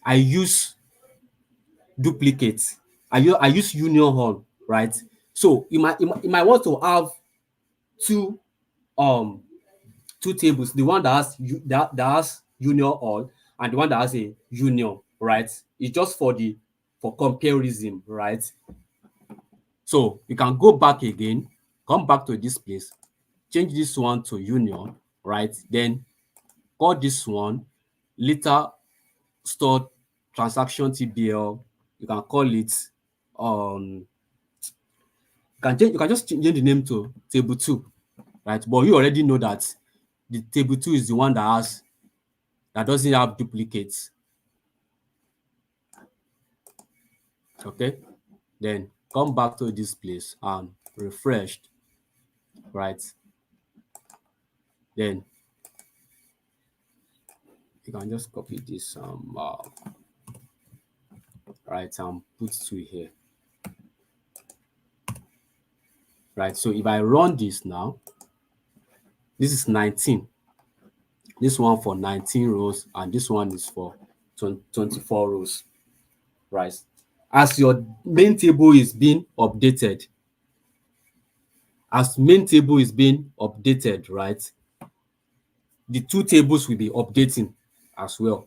I use duplicates. I use union all, right? So you might want to have two um two tables, the one that has that has union all and the one that has a union, right? It's just for comparison, right? So you can go back again, come back to this place, change this one to union, right? Then call this one later stored transaction TBL. You can call it you can just change the name to table 2, right? But you already know that the table 2 is the one that doesn't have duplicates. Okay, then come back to this place and refresh, right? Then you can just copy this right, and put 2 here, right? So if I run this now, this is 19, this one for 19 rows and this one is for 24 rows, right? As your main table is being updated, right, the two tables will be updating as well.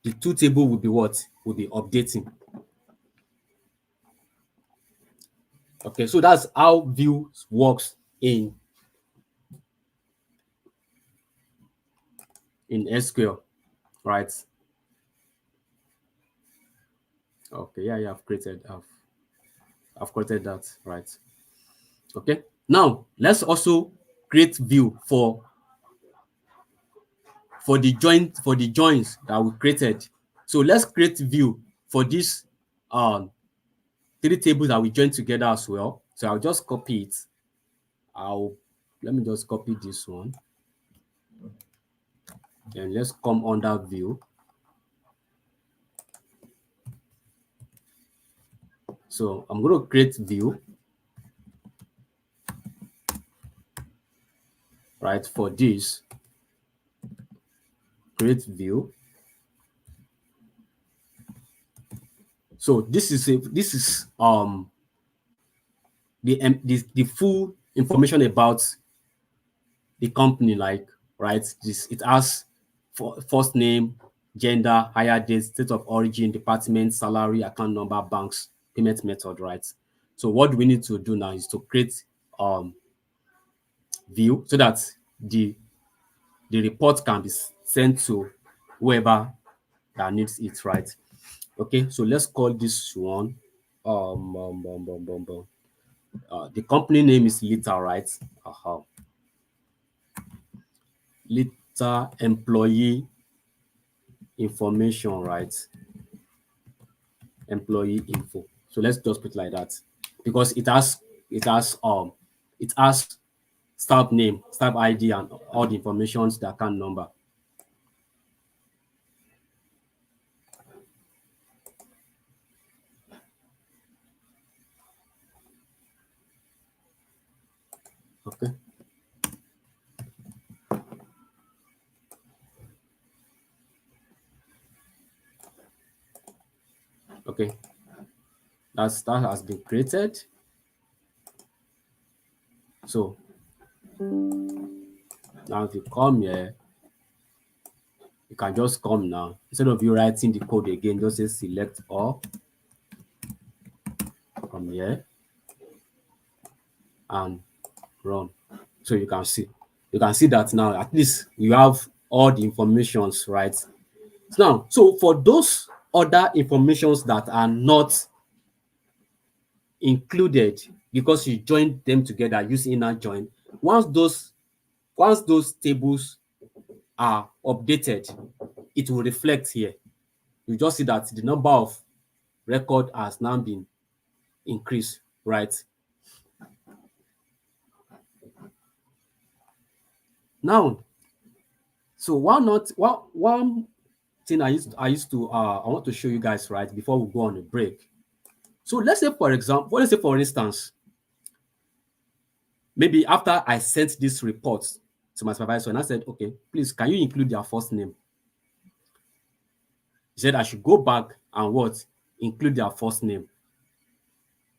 The two table will be what? Will be updating. Okay, so that's how views works in SQL, right? Okay, yeah, I've created that, right? Okay, now let's also create view for the joins that we created. So let's create view for this 3 tables that we joined together as well. So I'll just copy it. Let me just copy this one. Then let's come under view. So I'm going to create view, right? For this, create view. So this is the full information about the company, like, right? It has first name, gender, hire date, state of origin, department, salary, account number, banks, payment method, right? So what we need to do now is to create view so that the report can be sent to whoever that needs it, right? Okay, so let's call this one the company name is Lita, right? Lita employee information, right? Employee info. So let's just put it like that because it has staff name, staff ID, and all the informations, the account number. Okay. Okay, that has been created. So now if you come here, you can just come now. Instead of you writing the code again, just say select all from here and run. So you can see that now at least you have all the informations, right? Now, so for those other informations that are not included because you joined them together using inner join, once those tables are updated, it will reflect here. You just see that the number of record has now been increased, right? Now, so one thing I want to show you guys, right, before we go on a break. So let's say for instance, maybe after I sent this report to my supervisor and I said, okay, please, can you include their first name? He said I should go back and what? Include their first name.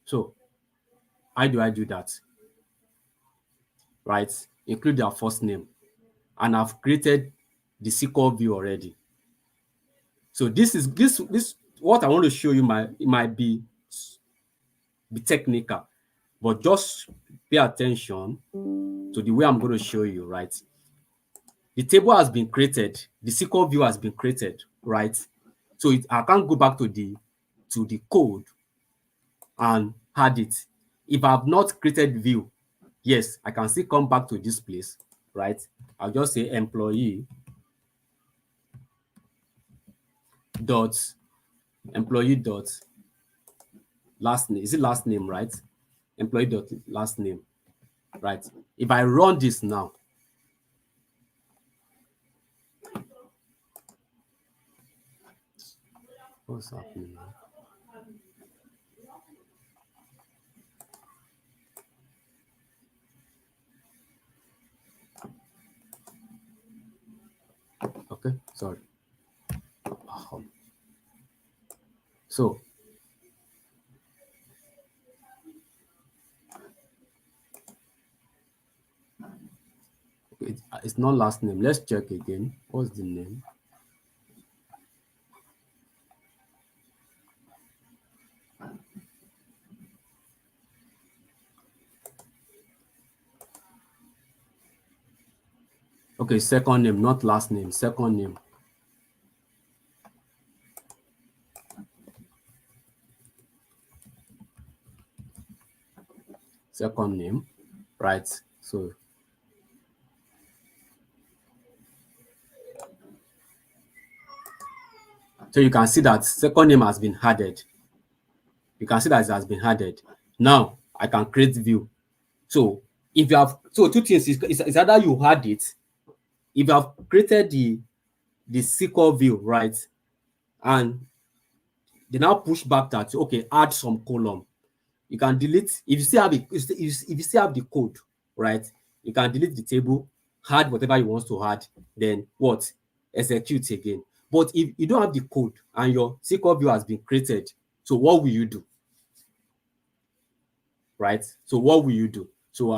So how do I do that? Right? Include their first name. And I've created the SQL view already. So this what I want to show you might be technical, but just pay attention to the way I'm going to show you, right? The table has been created, the SQL view has been created, right? So I can't go back to the code and add it. If I've not created view, yes, I can still come back to this place, right? I'll just say employee dot last name. Is it last name, right? Employee dot last name, right? If I run this now, what's happening now? Okay, sorry. So it's not last name. Let's check again. What's the name? Okay, second name, not last name. Second name. Second name, right? So you can see that second name has been added. You can see that it has been added. Now I can create view. So if you have two things is either you add it, if you have created the SQL view, right, and they now push back that okay, add some column. You can delete if you still have if you still have the code, right? You can delete the table, add whatever you want to add, then what? Execute again. But if you don't have the code and your SQL view has been created, so what will you do? Right? So what will you do? So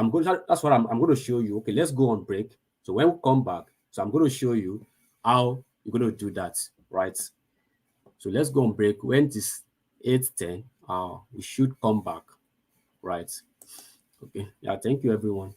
that's what I'm going to show you. Okay, let's go on break. So when we come back, so I'm going to show you how you're going to do that, right? So let's go on break. When it is 8:10, we should come back, right? Okay. Yeah, thank you everyone.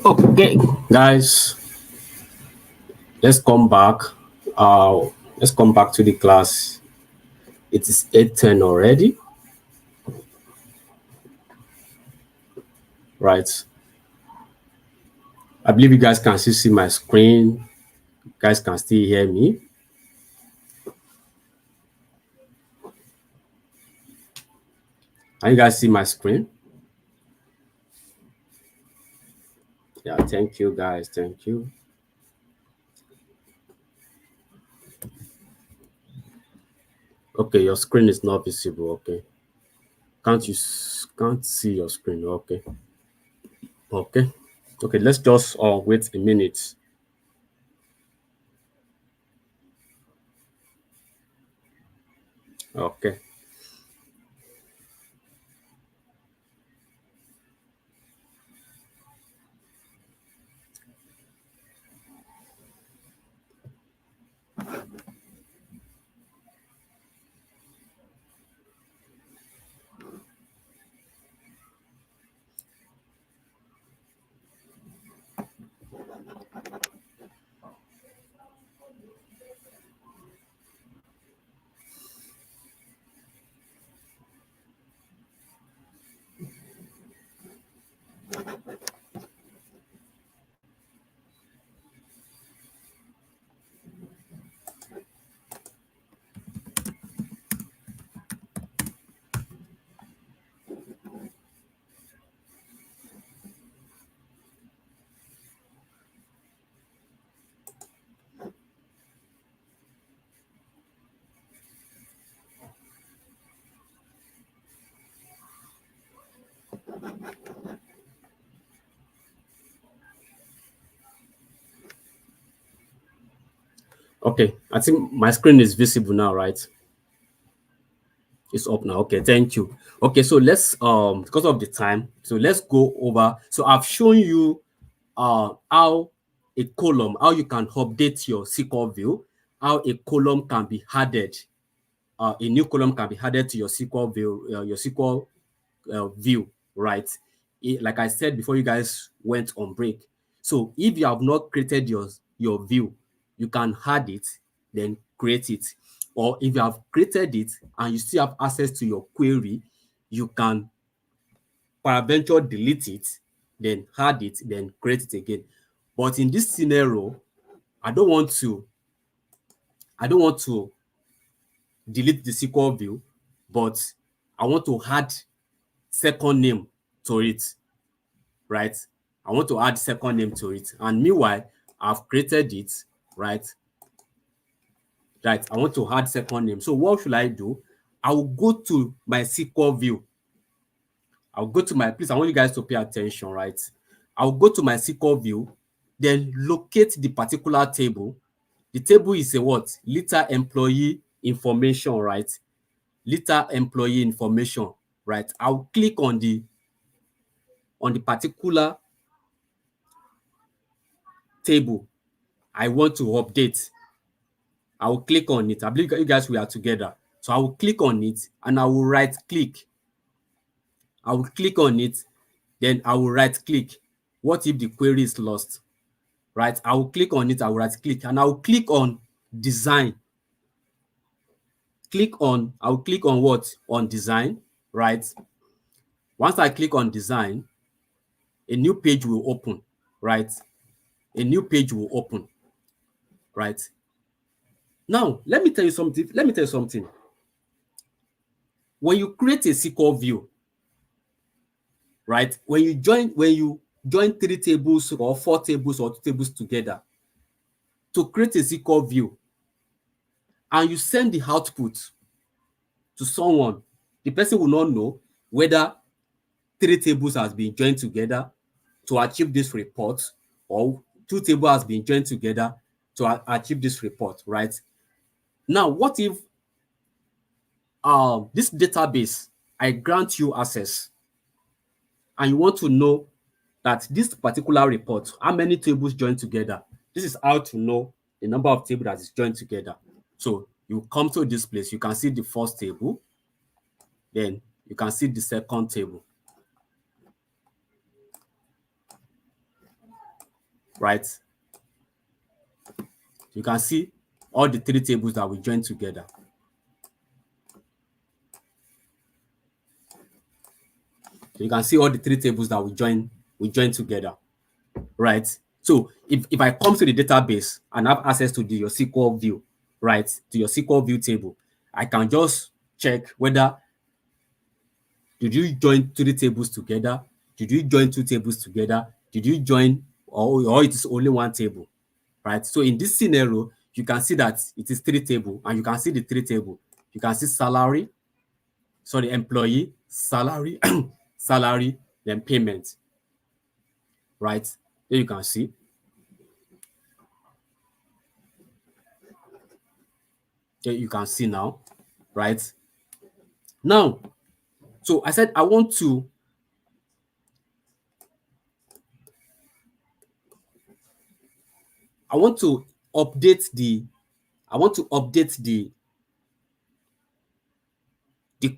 Okay, guys, let's come back. Let's come back to the class. It is 8:10 already, right? I believe you guys can still see my screen. You guys can still hear me. Can you guys see my screen? Yeah, thank you, guys. Thank you. Okay, your screen is not visible. Okay, can't see your screen? Okay, okay, okay. Let's just wait a minute. Okay. Okay, I think my screen is visible now, right? It's up now. Okay, thank you. Okay, so let's because of the time, so let's go over. So I've shown you how a column, how you can update your SQL view, how a column can be added, a new column can be added to your SQL view, view, right? Like I said before, you guys went on break. So if you have not created your view, you can add it, then create it. Or if you have created it and you still have access to your query, you can peradventure delete it, then add it, then create it again. But in this scenario, I don't want to delete the SQL view, but I want to add second name to it, right? I want to add second name to it. And meanwhile, I've created it, right? Right, I want to add second name. So what should I do? I will go to my SQL view. I'll go to my, please, I want you guys to pay attention, right? I'll go to my SQL view, then locate the particular table. The table is a what? Little employee information, right? Little employee information, right? I'll click on the particular table I want to update. I will click on it. I believe you guys we are together. So I will click on it and I will right click. I will click on it, then I will right click. What if the query is lost? Right? I will click on it, I will right click, and I will click on design. I will click on what? On design, right? Once I click on design, a new page will open, right? A new page will open, right? Now, let me tell you something. When you create a SQL view, right? When you join 3 tables or 4 tables or 2 tables together to create a SQL view, and you send the output to someone, the person will not know whether 3 tables has been joined together to achieve this report, or 2 tables has been joined together to achieve this report, right? Now, what if this database, I grant you access, and you want to know that this particular report, how many tables joined together? This is how to know the number of tables that is joined together. So you come to this place, you can see the first table, then you can see the second table, right? You can see all the 3 tables that we joined together. So you can see all the 3 tables that we joined together, right? So if I come to the database and have access to your SQL view, right, to your SQL view table, I can just check whether did you join 3 tables together, did you join 2 tables together, did you join or it is only 1 table, right? So in this scenario, you can see that it is 3 table, and you can see the 3 table. You can see salary, sorry, employee, salary, salary, then payment, right? There you can see. There you can see now, right? Now, so I said I want to update the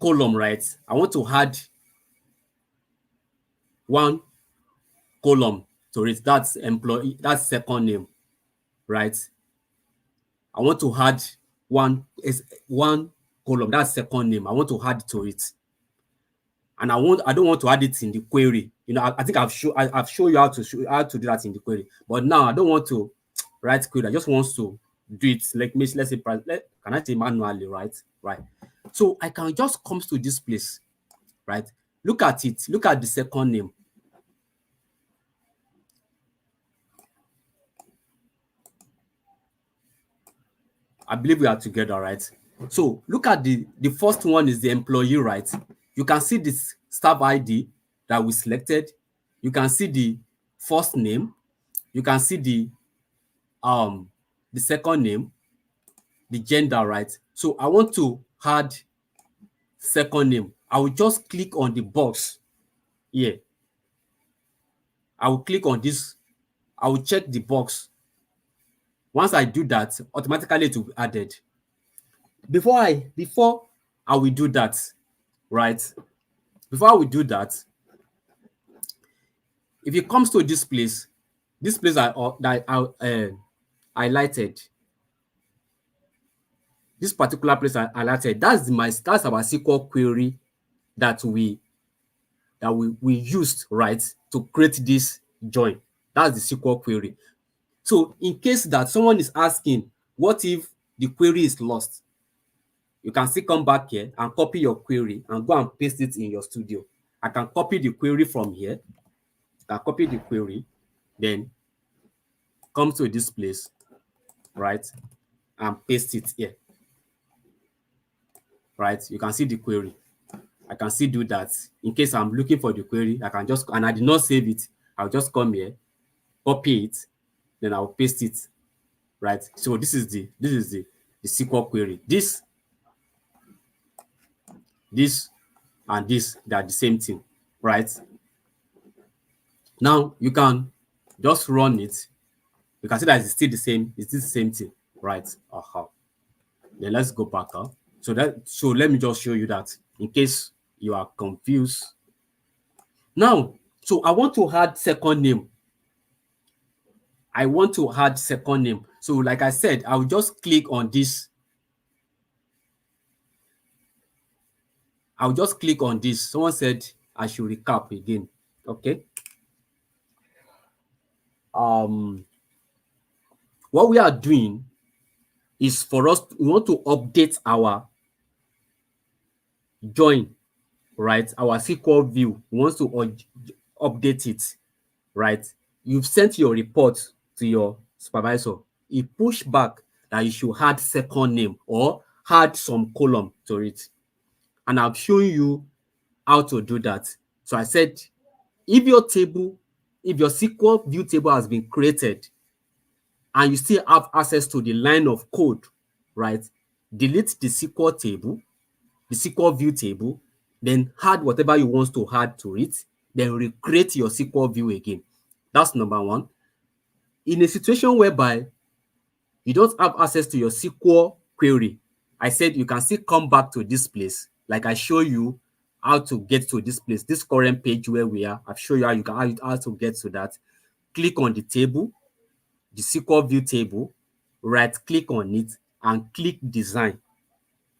column, right? I want to add 1 column to it. That's employee, that's second name, right? I want to add one column, that's second name. I want to add to it. And I don't want to add it in the query. You know, I think I've shown you how to do that in the query. But now I don't want to write query. I just want to do it like let's say can I say manually, right? Right. So I can just come to this place, right? Look at it. Look at the second name. I believe we are together, right? So look at the first one is the employee, right? You can see this staff ID that we selected. You can see the first name. You can see the second name, the gender, right? So I want to add second name. I will just click on the box here. I will click on this. I will check the box. Once I do that, automatically it will be added. Before I will do that, right? Before I will do that, if it comes to this place I highlighted, this particular place I highlighted, that's our SQL query that we used, right, to create this join. That's the SQL query. So in case that someone is asking, what if the query is lost? You can still come back here and copy your query and go and paste it in your studio. I can copy the query from here. I copy the query, then come to this place, right, and paste it here. Right, you can see the query. I can still do that. In case I'm looking for the query, I can just, and I did not save it, I'll just come here, copy it, then I'll paste it, right? So this is the SQL query. This and this, they are the same thing, right? Now you can just run it. You can see that it's still the same. It's the same thing, right? Then let's go back up. So let me just show you that in case you are confused. Now, so I want to add second name. So like I said, I will just click on this. I'll just click on this. Someone said I should recap again. Okay. What we are doing is for us, we want to update our join, right? Our SQL view, we want to update it, right? You've sent your report to your supervisor. He pushed back that you should add second name or add some column to it. And I've shown you how to do that. So I said, if your SQL view table has been created and you still have access to the line of code, right? Delete the SQL table, the SQL view table, then add whatever you want to add to it, then recreate your SQL view again. That's number one. In a situation whereby you don't have access to your SQL query, I said you can still come back to this place, like I show you how to get to this place, this current page where we are. I've shown you how to get to that. Click on the table, the SQL view table, right click on it and click design.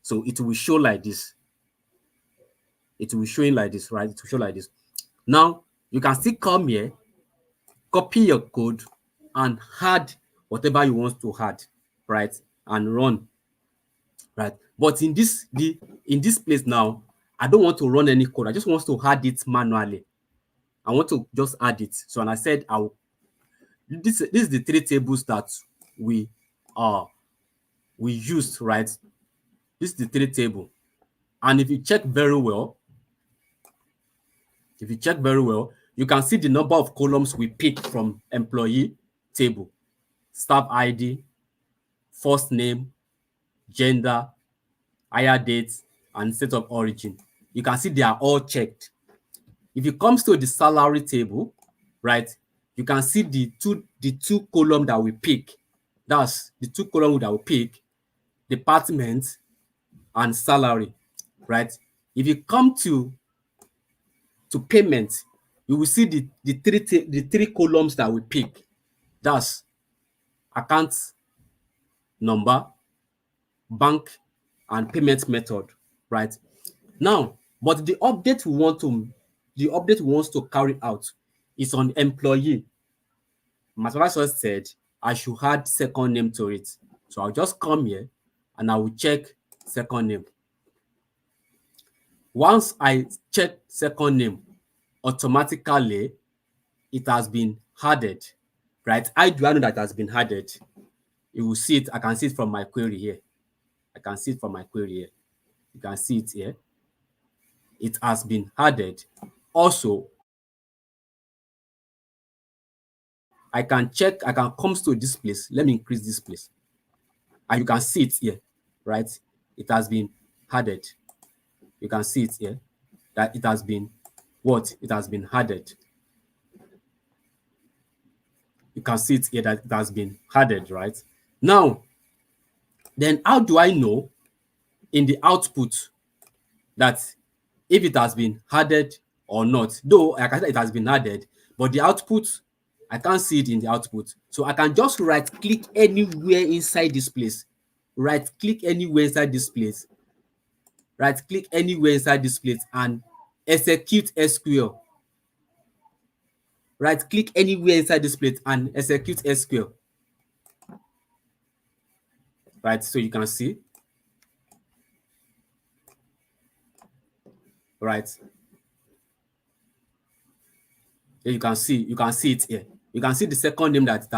So it will show like this. It will show like this, right? It will show like this. Now you can still come here, copy your code and add whatever you want to add, right? And run, right? But in this place now, I don't want to run any code. I just want to add it manually. I want to just add it. So, and I said this is the three tables that we used, right? This is the three table. And if you check very well, you can see the number of columns we picked from employee table: staff ID, first name, gender, hire date, and state of origin. You can see they are all checked. If it comes to the salary table, right, you can see the two column that we pick. That's the two column that we pick: department and salary, right? If you come to payment, you will see the three columns that we pick. That's account number, bank, and payment method, right? Now, but the update we want to carry out is on employee. My supervisor said I should add second name to it. So I'll just come here and I will check second name. Once I check second name, automatically it has been added, right? How do I know that it has been added? You will see it. I can see it from my query here. I can see it from my query here. You can see it here. It has been added. Also, I can check, I can come to this place. Let me increase this place. And you can see it here, right? It has been added. You can see it here that it has been what? It has been added. You can see it here that it has been added, right? Now, then how do I know in the output that if it has been added or not? Though, like I said, it has been added, but the output, I can't see it in the output. So I can just right click anywhere inside this place. Right click anywhere inside this place. Right click anywhere inside this place and execute SQL. Right click anywhere inside this place and execute SQL. Right, so you can see. Right. You can see it here. You can see the second name that it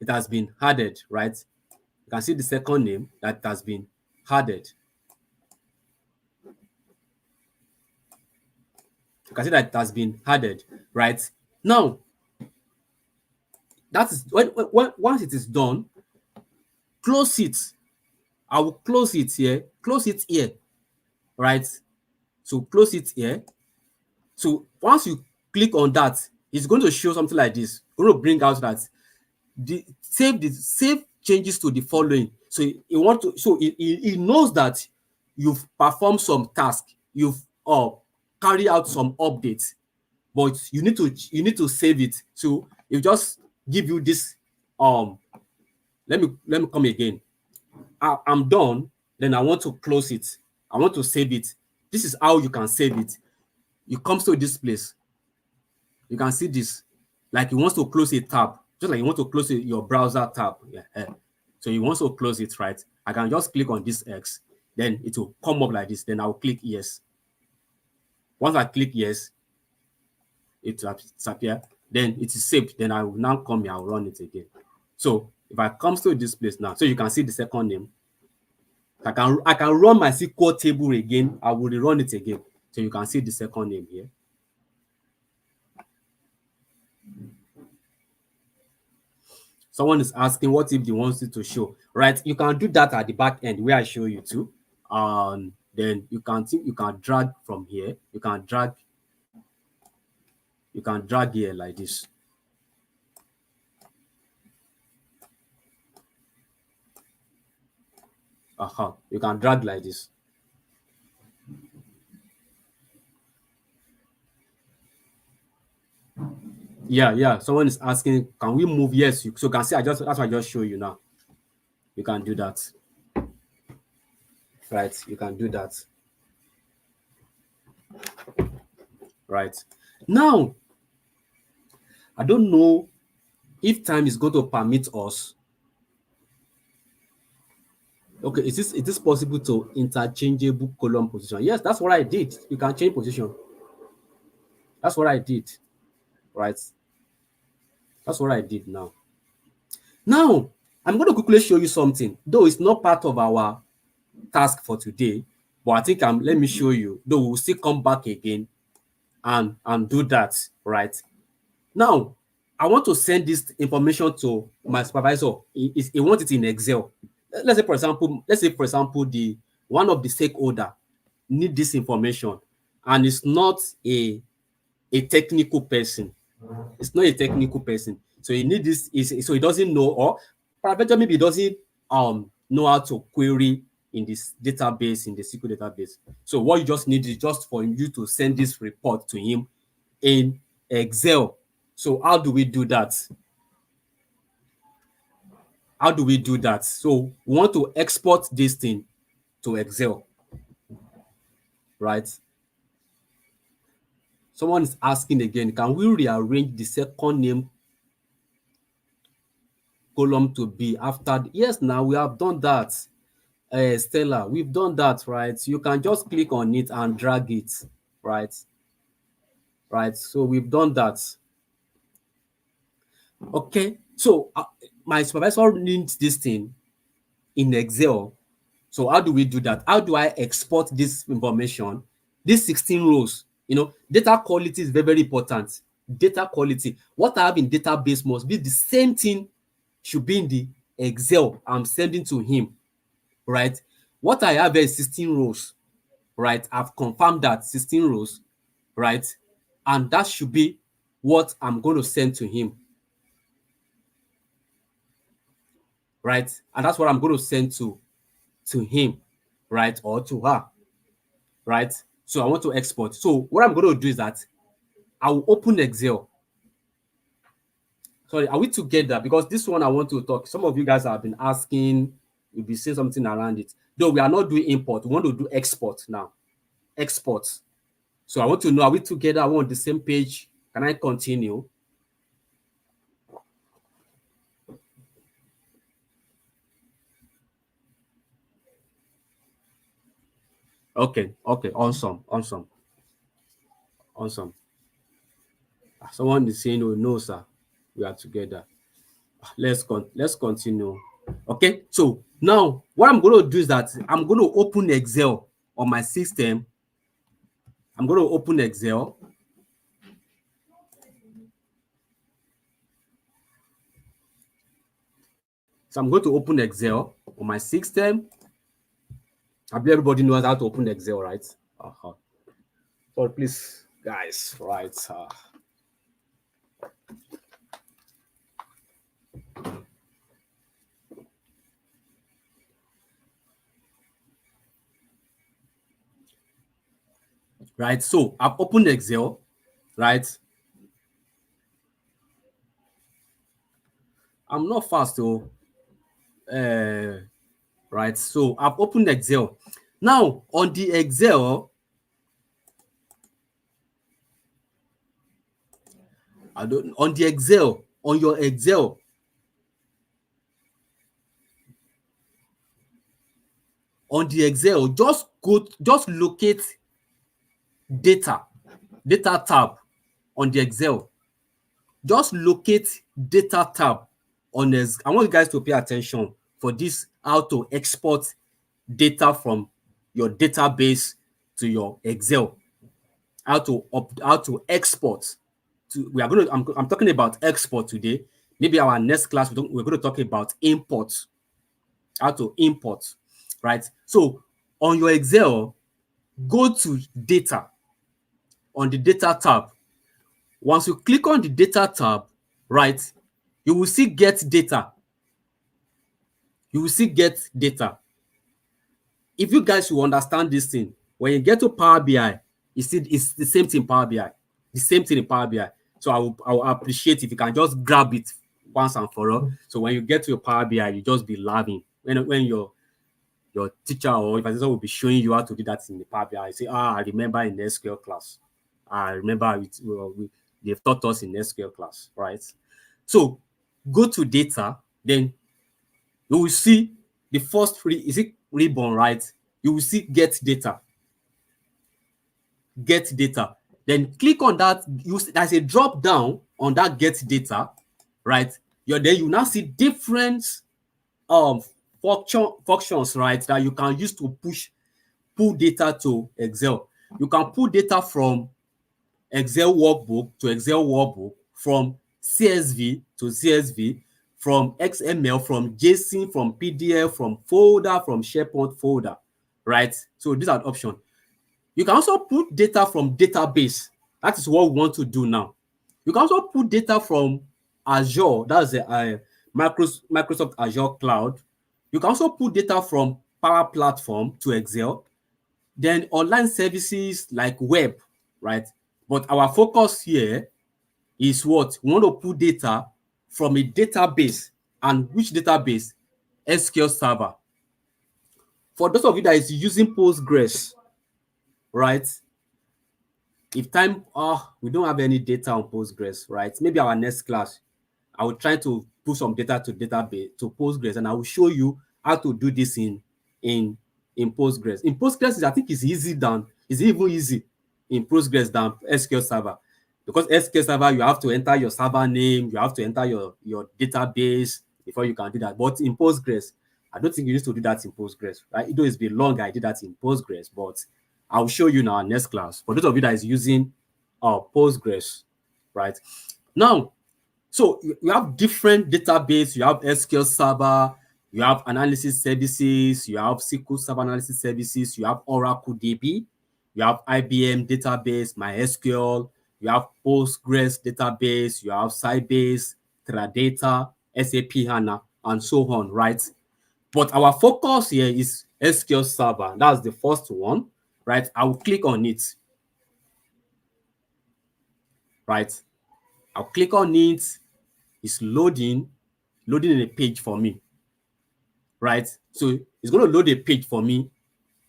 has been added, right? You can see the second name that has been added. You can see that it has been added, right? Now, that is when once it is done, close it. I will close it here, right? So close it here. So once you click on that, it's going to show something like this. It's going to bring out that save changes to the following. So it knows that you've performed some task, you've carry out some updates, but you need to save it. So it just give you this. Let me come again. I'm done. Then I want to close it. I want to save it. This is how you can save it. You come to this place. You can see this, like you want to close a tab, just like you want to close your browser tab. Yeah. So you want to close it, right? I can just click on this X, then it will come up like this. Then I'll click yes. Once I click yes, it will disappear. Then it is saved. Then I will now come here. I'll run it again. So if I come to this place now, so you can see the second name. I can run my SQL table again. I will rerun it again. So you can see the second name here. Someone is asking what if they want it to show, right? You can do that at the back end where I show you to. Then you can drag from here. You can drag here like this. You can drag like this. Yeah. Someone is asking, can we move? Yes, so you can see that's what I just show you now. You can do that. Right, you can do that. Right. Now, I don't know if time is going to permit us. Okay, is this possible to interchangeable column position? Yes, that's what I did. You can change position. That's what I did. Right. That's what I did now. Now, I'm going to quickly show you something, though it's not part of our task for today, but I think let me show you, though we'll still come back again and do that, right? Now, I want to send this information to my supervisor. He wants it in Excel. Let's say, for example, the one of the stakeholder need this information, and it's not a technical person. It's not a technical person. So he need this, so he doesn't know, or perhaps maybe he doesn't know how to query in this database, in the SQL database. So what you just need is just for you to send this report to him in Excel. So how do we do that? How do we do that? So we want to export this thing to Excel, right? Someone is asking again, can we rearrange the second name column to be after? Yes, now we have done that. Stella, we've done that, right? You can just click on it and drag it, right? Right. So we've done that. Okay. So my supervisor needs this thing in Excel. So how do we do that? How do I export this information? These 16 rows, data quality is very, very important. Data quality. What I have in database must be the same thing, should be in the Excel I'm sending to him, right? What I have is 16 rows, right? I've confirmed that 16 rows, right? And that should be what I'm going to send to him, right? And that's what I'm going to send to him, right? Or to her, right? So I want to export. So what I'm going to do is that I will open Excel. Sorry, are we together? Because this one I want to talk. Some of you guys have been asking, you'll be saying something around it. Though we are not doing import, we want to do export now. Export. So I want to know, are we together? Are we on the same page? Can I continue? Okay, awesome. Someone is saying, oh no, sir, we are together. Let's continue. Okay, so now what I'm going to do is that I'm going to open Excel on my system. I'm going to open Excel. So I'm going to open Excel on my system. I believe everybody knows how to open Excel, right? So please, guys, right? Right, so I've opened Excel, right? I'm not fast though. Right, so I've opened Excel. Now on the Excel, on your Excel, on the Excel, just locate data tab on the Excel. Just locate data tab on this. I want you guys to pay attention for this, how to export data from your database to your Excel. How to export. I'm talking about export today. Maybe our next class we're going to talk about import. How to import, right? So on your Excel, go to data on the data tab. Once you click on the data tab, right, you will see get data. You will see get data. If you guys will understand this thing, when you get to Power BI, you see it's the same thing in Power BI. The same thing in Power BI. So I will appreciate if you can just grab it once and for all. So when you get to your Power BI, you just be laughing. When your teacher or if will be showing you how to do that in the Power BI, you say, I remember in the SQL class. I remember they've taught us in SQL class, right? So go to data, then you will see the first ribbon, right? You will see get data. Get data. Then click on that. There's a drop down on that get data, right? Then you now see different functions, right, that you can use to pull data to Excel. You can pull data from Excel workbook to Excel workbook, from CSV to CSV, from XML, from JSON, from PDF, from folder, from SharePoint folder, right? So these are the options. You can also put data from database. That is what we want to do now. You can also put data from Azure. That's the Microsoft Azure Cloud. You can also put data from Power Platform to Excel. Then online services like web, right? But our focus here is what? We want to put data from a database. And which database? SQL Server. For those of you that is using Postgres, right? If we don't have any data on Postgres, right? Maybe our next class, I will try to put some data to database to Postgres, and I will show you how to do this in Postgres. In Postgres, I think it's even easy in Postgres than SQL Server, because SQL Server you have to enter your server name, you have to enter your database before you can do that. But in Postgres, I don't think you need to do that in Postgres, right? Though it's been long, I did that in Postgres, but I'll show you in our next class. For those of you that is using Postgres, right? Now, so you have different database. You have SQL Server, you have analysis services, you have SQL Server analysis services, you have Oracle DB, you have IBM database, MySQL, you have Postgres database, you have Sybase, Teradata, SAP HANA, and so on, right? But our focus here is SQL Server. That's the first one, right? I will click on it, right? I'll click on it. It's loading a page for me, right? So it's going to load a page for me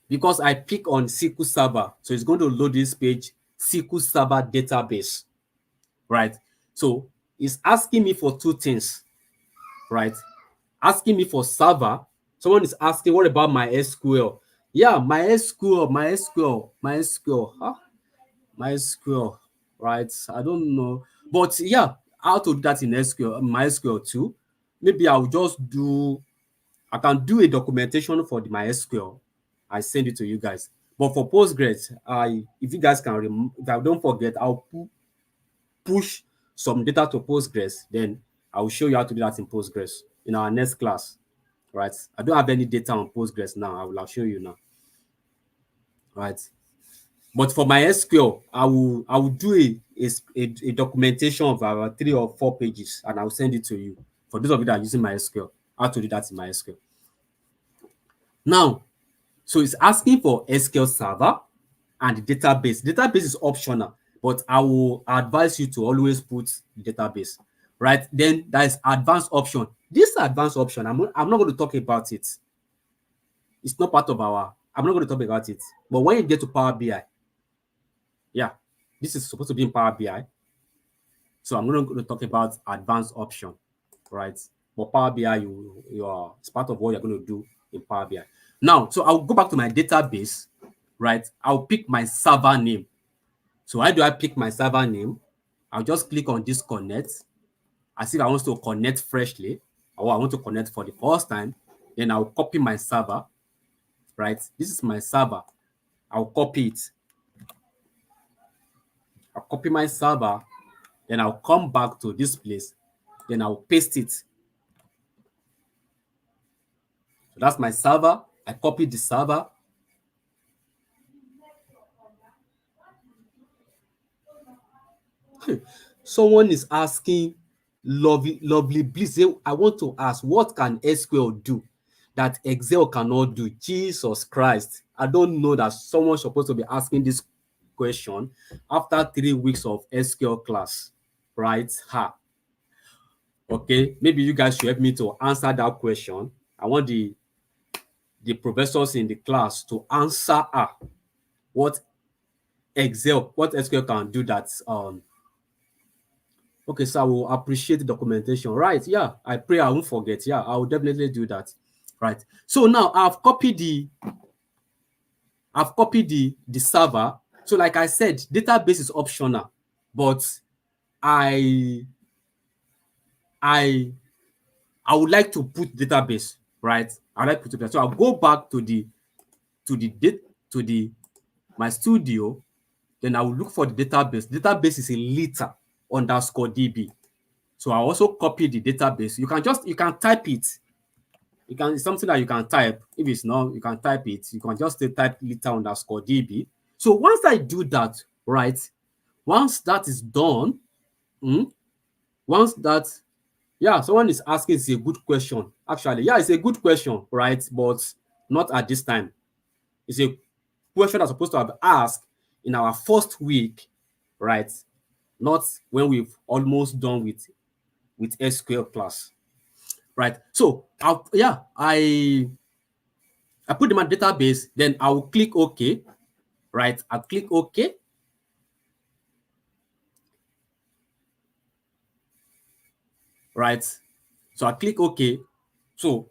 because I pick on SQL Server. So it's going to load this page, SQL Server database, right? So it's asking me for two things, right? Asking me for server. Someone is asking, what about my SQL? Yeah, my SQL, right? I don't know. But yeah, how to do that in MySQL too. Maybe I can do a documentation for the MySQL. I send it to you guys. But for Postgres, if you guys don't forget, I'll push some data to Postgres. Then I will show you how to do that in Postgres in our next class, right? I don't have any data on Postgres now. I'll show you now, right? But for my SQL, I will do a documentation of about 3 or 4 pages, and I'll send it to you. For those of you that are using MySQL, how to do that in MySQL. Now, so it's asking for SQL Server and the database. Database is optional, but I will advise you to always put the database, right? Then there is advanced option. This advanced option, I'm not going to talk about it. It's not part of I'm not going to talk about it. But when you get to Power BI, yeah, this is supposed to be in Power BI. So I'm going to talk about advanced option, right? For Power BI, it's part of what you're going to do in Power BI. Now, so I'll go back to my database, right? I'll pick my server name. So how do I pick my server name? I'll just click on this connect, as if I want to connect freshly, or I want to connect for the first time. Then I'll copy my server, right? This is my server. I'll copy it. I'll copy my server. Then I'll come back to this place. Then I'll paste it. So that's my server. I copied the server. Someone is asking, lovely bliss. I want to ask, what can SQL do that Excel cannot do? Jesus Christ. I don't know that someone's supposed to be asking this question after 3 weeks of SQL class. right? Okay, maybe you guys should help me to answer that question. I want the professors in the class to answer what what SQL can do that. Okay, so I will appreciate the documentation. Right, yeah, I pray I won't forget. Yeah, I will definitely do that. Right. So now I've copied the server. So like I said, database is optional, but I I I would like to put database, right? I like to put database. So I'll go back to the my studio. Then I will look for the database. Database is a liter underscore DB. So I also copy the database. You can type it. It's something that you can type. If it's not, you can type it. You can just type liter underscore DB. So once I do that, right? Once that is done, once that, yeah, someone is asking, it's a good question. Actually, yeah, it's a good question, right? But not at this time. It's a question that's supposed to have asked in our first week, right? Not when we've almost done with SQL class, right? So I put in my database, then I will click OK, right? I'll click OK. Right? So I click OK. So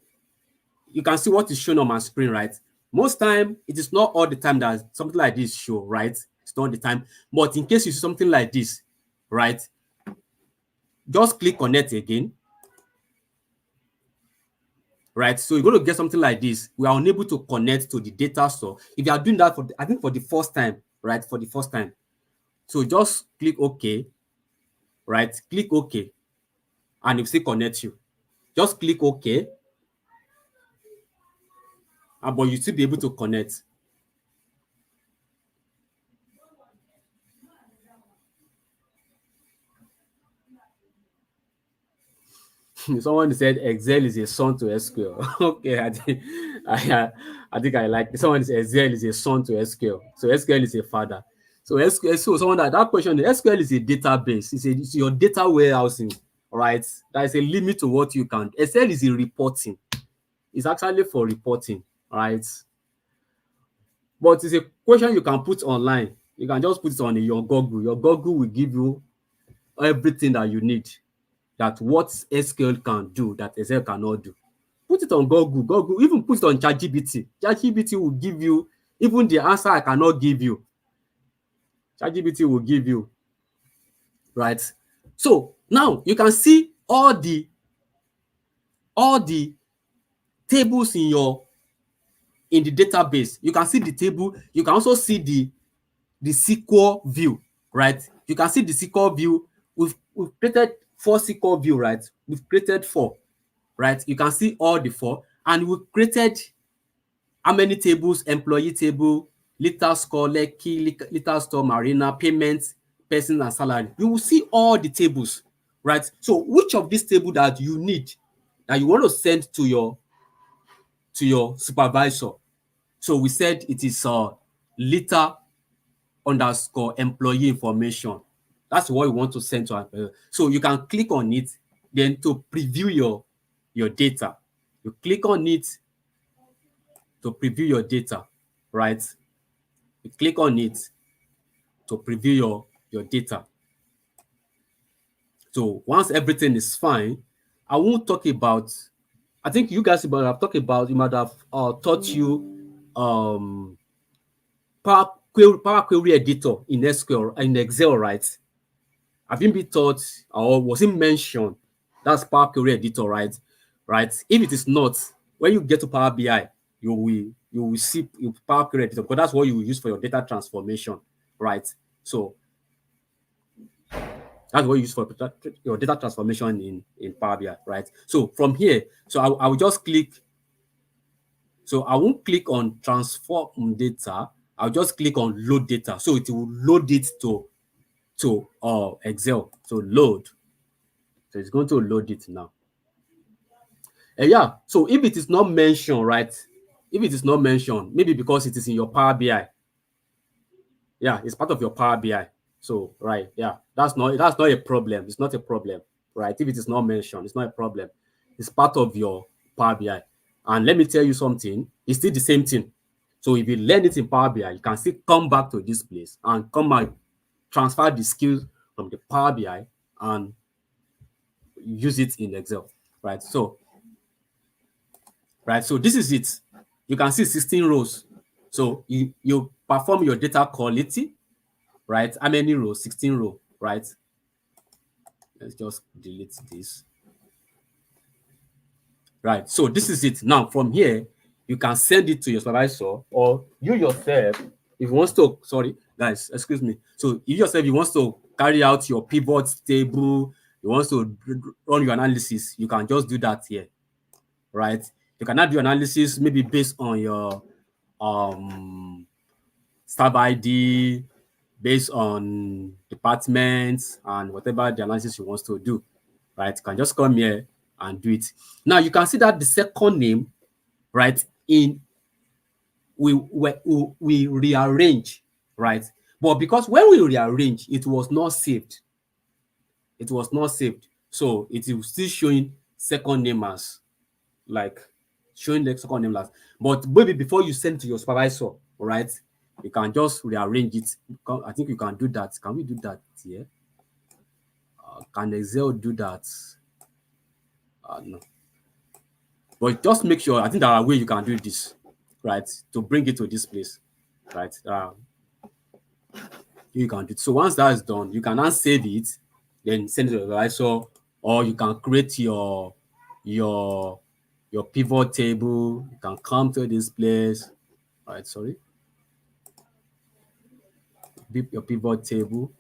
you can see what is shown on my screen, right? Most time, it is not all the time that something like this show, right? It's not the time. But in case you see something like this, right? Just click connect again. Right? So you're going to get something like this. We are unable to connect to the data store. If you are doing that I think for the first time, right? For the first time. So just click OK, right? Click OK, and it will still connect you. Just click OK, but you still be able to connect. Someone said Excel is a son to SQL. Okay, I think I like it. Someone said Excel is a son to SQL. So SQL is a father. So SQL, so someone that question, SQL is a database. It's your data warehousing, right? There is a limit to what you can. Excel is a reporting. It's actually for reporting, right? But it's a question you can put online. You can just put it on your Google. Your Google will give you everything that you need. That what SQL can do that Excel cannot do. Put it on Google. Google, even put it on ChatGPT. ChatGPT will give you even the answer I cannot give you. ChatGPT will give you, right? So now you can see all the tables in the database. You can see the table. You can also see the SQL view, right? You can see the SQL view. We've created 4 SQL view, right? We've created 4, right? You can see all the 4, and we created how many tables? Employee table, liter score, Lekki, liter store, marina, payments, person and salary. You will see all the tables, right? So which of these tables that you need, that you want to send to your supervisor? So we said it is liter underscore employee information. That's what you want to send to. So you can click on it, then to preview your data. You click on it to preview your data, right? You click on it to preview your data. So once everything is fine, I won't talk about, I think you guys might have talked about, you might have taught you Power Query editor in SQL, in Excel, right? Have you been taught or was it mentioned? That's Power Query editor, right? Right. If it is not, when you get to Power BI, you will see Power Query editor, because that's what you will use for your data transformation, right? So that's what you use for your data transformation in Power BI, right? So from here, so I will just click. So I won't click on transform data. I'll just click on load data. So it will load it to Excel. So load. So it's going to load it now. And yeah, so if it is not mentioned, right? If it is not mentioned, maybe because it is in your Power BI. Yeah, it's part of your Power BI. So right, yeah, that's not a problem. It's not a problem, right? If it is not mentioned, it's not a problem. It's part of your Power BI. And let me tell you something, it's still the same thing. So if you learn it in Power BI, you can still come back to this place and come and transfer the skills from the Power BI and use it in Excel, right? So this is it. You can see 16 rows. So you perform your data quality, right? How many rows? 16 row, right? Let's just delete this. Right. So this is it. Now from here, you can send it to your supervisor or you yourself, if you want to, sorry, guys, excuse me. So you yourself, you want to carry out your pivot table, you want to run your analysis, you can just do that here, right? You cannot do analysis maybe based on your staff ID, based on departments and whatever the analysis you want to do, right? You can just come here and do it. Now you can see that the second name, right, in we rearrange, right? But because when we rearrange, it was not saved. It was not saved. So it is still showing second name as like showing the second name last. But maybe before you send to your supervisor, right? You can just rearrange it. I think you can do that. Can we do that here? Can Excel do that? No. But just make sure. I think there are ways you can do this, right? To bring it to this place, right? You can do it. So once that is done, you can now save it, then send it to the supervisor, or you can create your pivot table. You can come to this place, right? Sorry, your pivot table,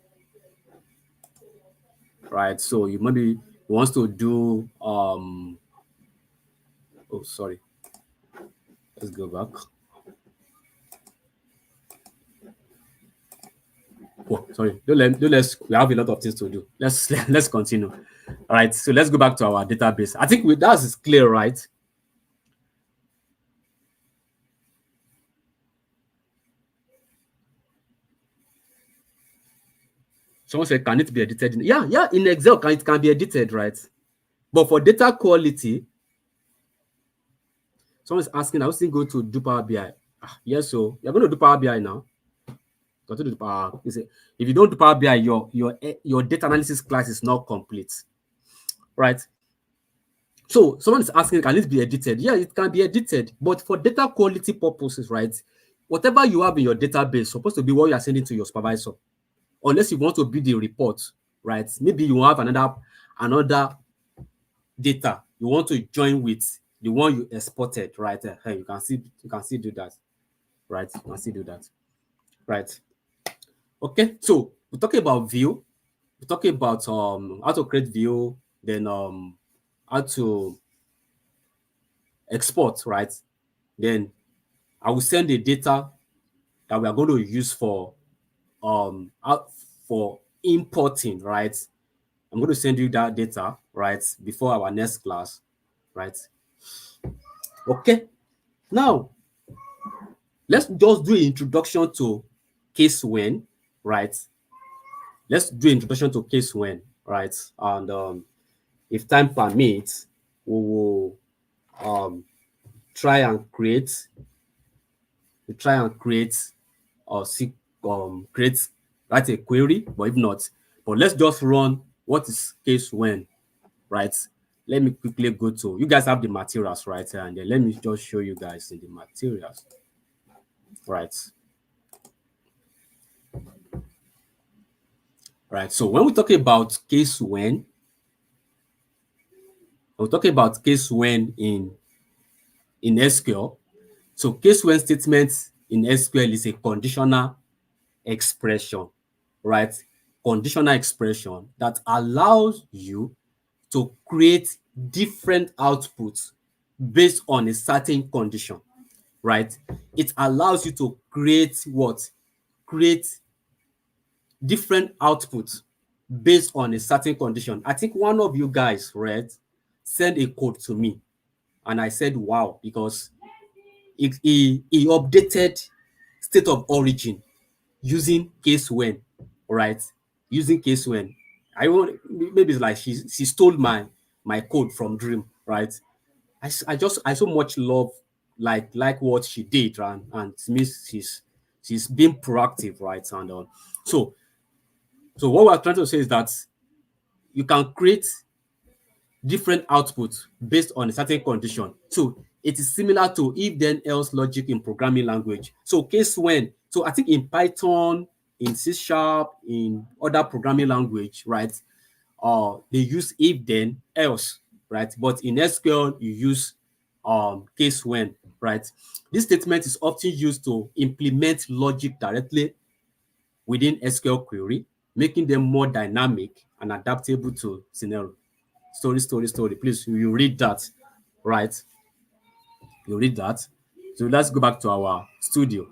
right? So you maybe wants to do oh sorry, let's go back. Oh, sorry, let's we have a lot of things to do. Let's continue. All right, so let's go back to our database. I think that is clear, right? Someone said, can it be edited? Yeah, in Excel, it can be edited, right? But for data quality, someone's asking, I was still going to do Power BI. Yes, so you're going to do Power BI now. Go to the Power. If you don't do Power BI, your data analysis class is not complete, right? So someone is asking, can it be edited? Yeah, it can be edited, but for data quality purposes, right? Whatever you have in your database is supposed to be what you are sending to your supervisor, unless you want to build a report, right? Maybe you have another data you want to join with the one you exported, right? Hey, you can still do that, right? You can still do that, right? Okay, so we're talking about view. We're talking about how to create view, then how to export, right? Then I will send the data that we are going to use for for importing, right? I'm going to send you that data, right, before our next class, right? Okay. Now, let's just do an introduction to case when, right? Let's do introduction to case when, right? And if time permits, we will try and create or see create write a query, but if not, but let's just run what is case when, right? Let me quickly go to, you guys have the materials right here, and then let me just show you guys in the materials, right? Right. So when we talk about case when, we're talking about case when in SQL. So case when statement in SQL is a conditional expression, right? Conditional expression that allows you to create different outputs based on a certain condition, right? It allows you to create what? Create different outputs based on a certain condition. I think one of you guys, right, sent a code to me, and I said, wow, because he updated state of origin using case when, right? Using case when. I want, maybe it's like she stole my code from Dream, right? I so much love like what she did, and it means she's being proactive, right? And so what we're trying to say is that you can create different outputs based on a certain condition. So it is similar to if then else logic in programming language. So case when, so I think in Python, in C sharp, in other programming language, right? They use if then else, right? But in SQL, you use case when, right? This statement is often used to implement logic directly within SQL query, making them more dynamic and adaptable to scenario. Story. Please, you read that, right? You read that. So let's go back to our studio.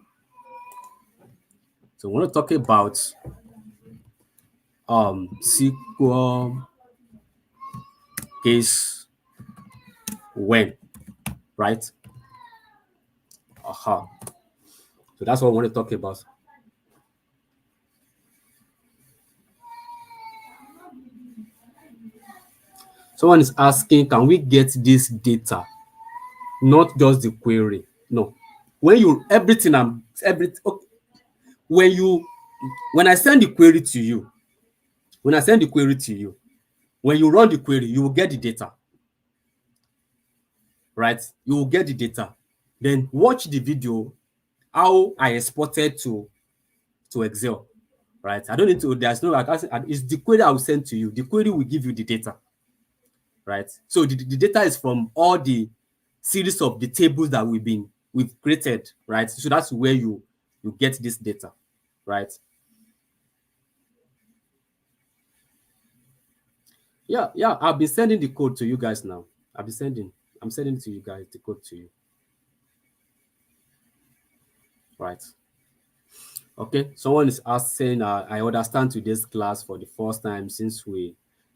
So we want to talk about SQL case when, right? Aha. So that's what I want to talk about. Someone is asking, can we get this data? Not just the query. No. When you everything I'm everything okay, when I send the query to you, when you run the query, you will get the data, right? You will get the data. Then watch the video how I exported to Excel, right? I don't need to, there's no like, it's the query I will send to you. The query will give you the data, right? So the data is from all the series of the tables that we've created, right? So that's where you get this data, right? Yeah, I've been sending the code to you guys now. I'm sending to you guys the code to you, right? Okay, someone is asking, I understand today's class for the first time since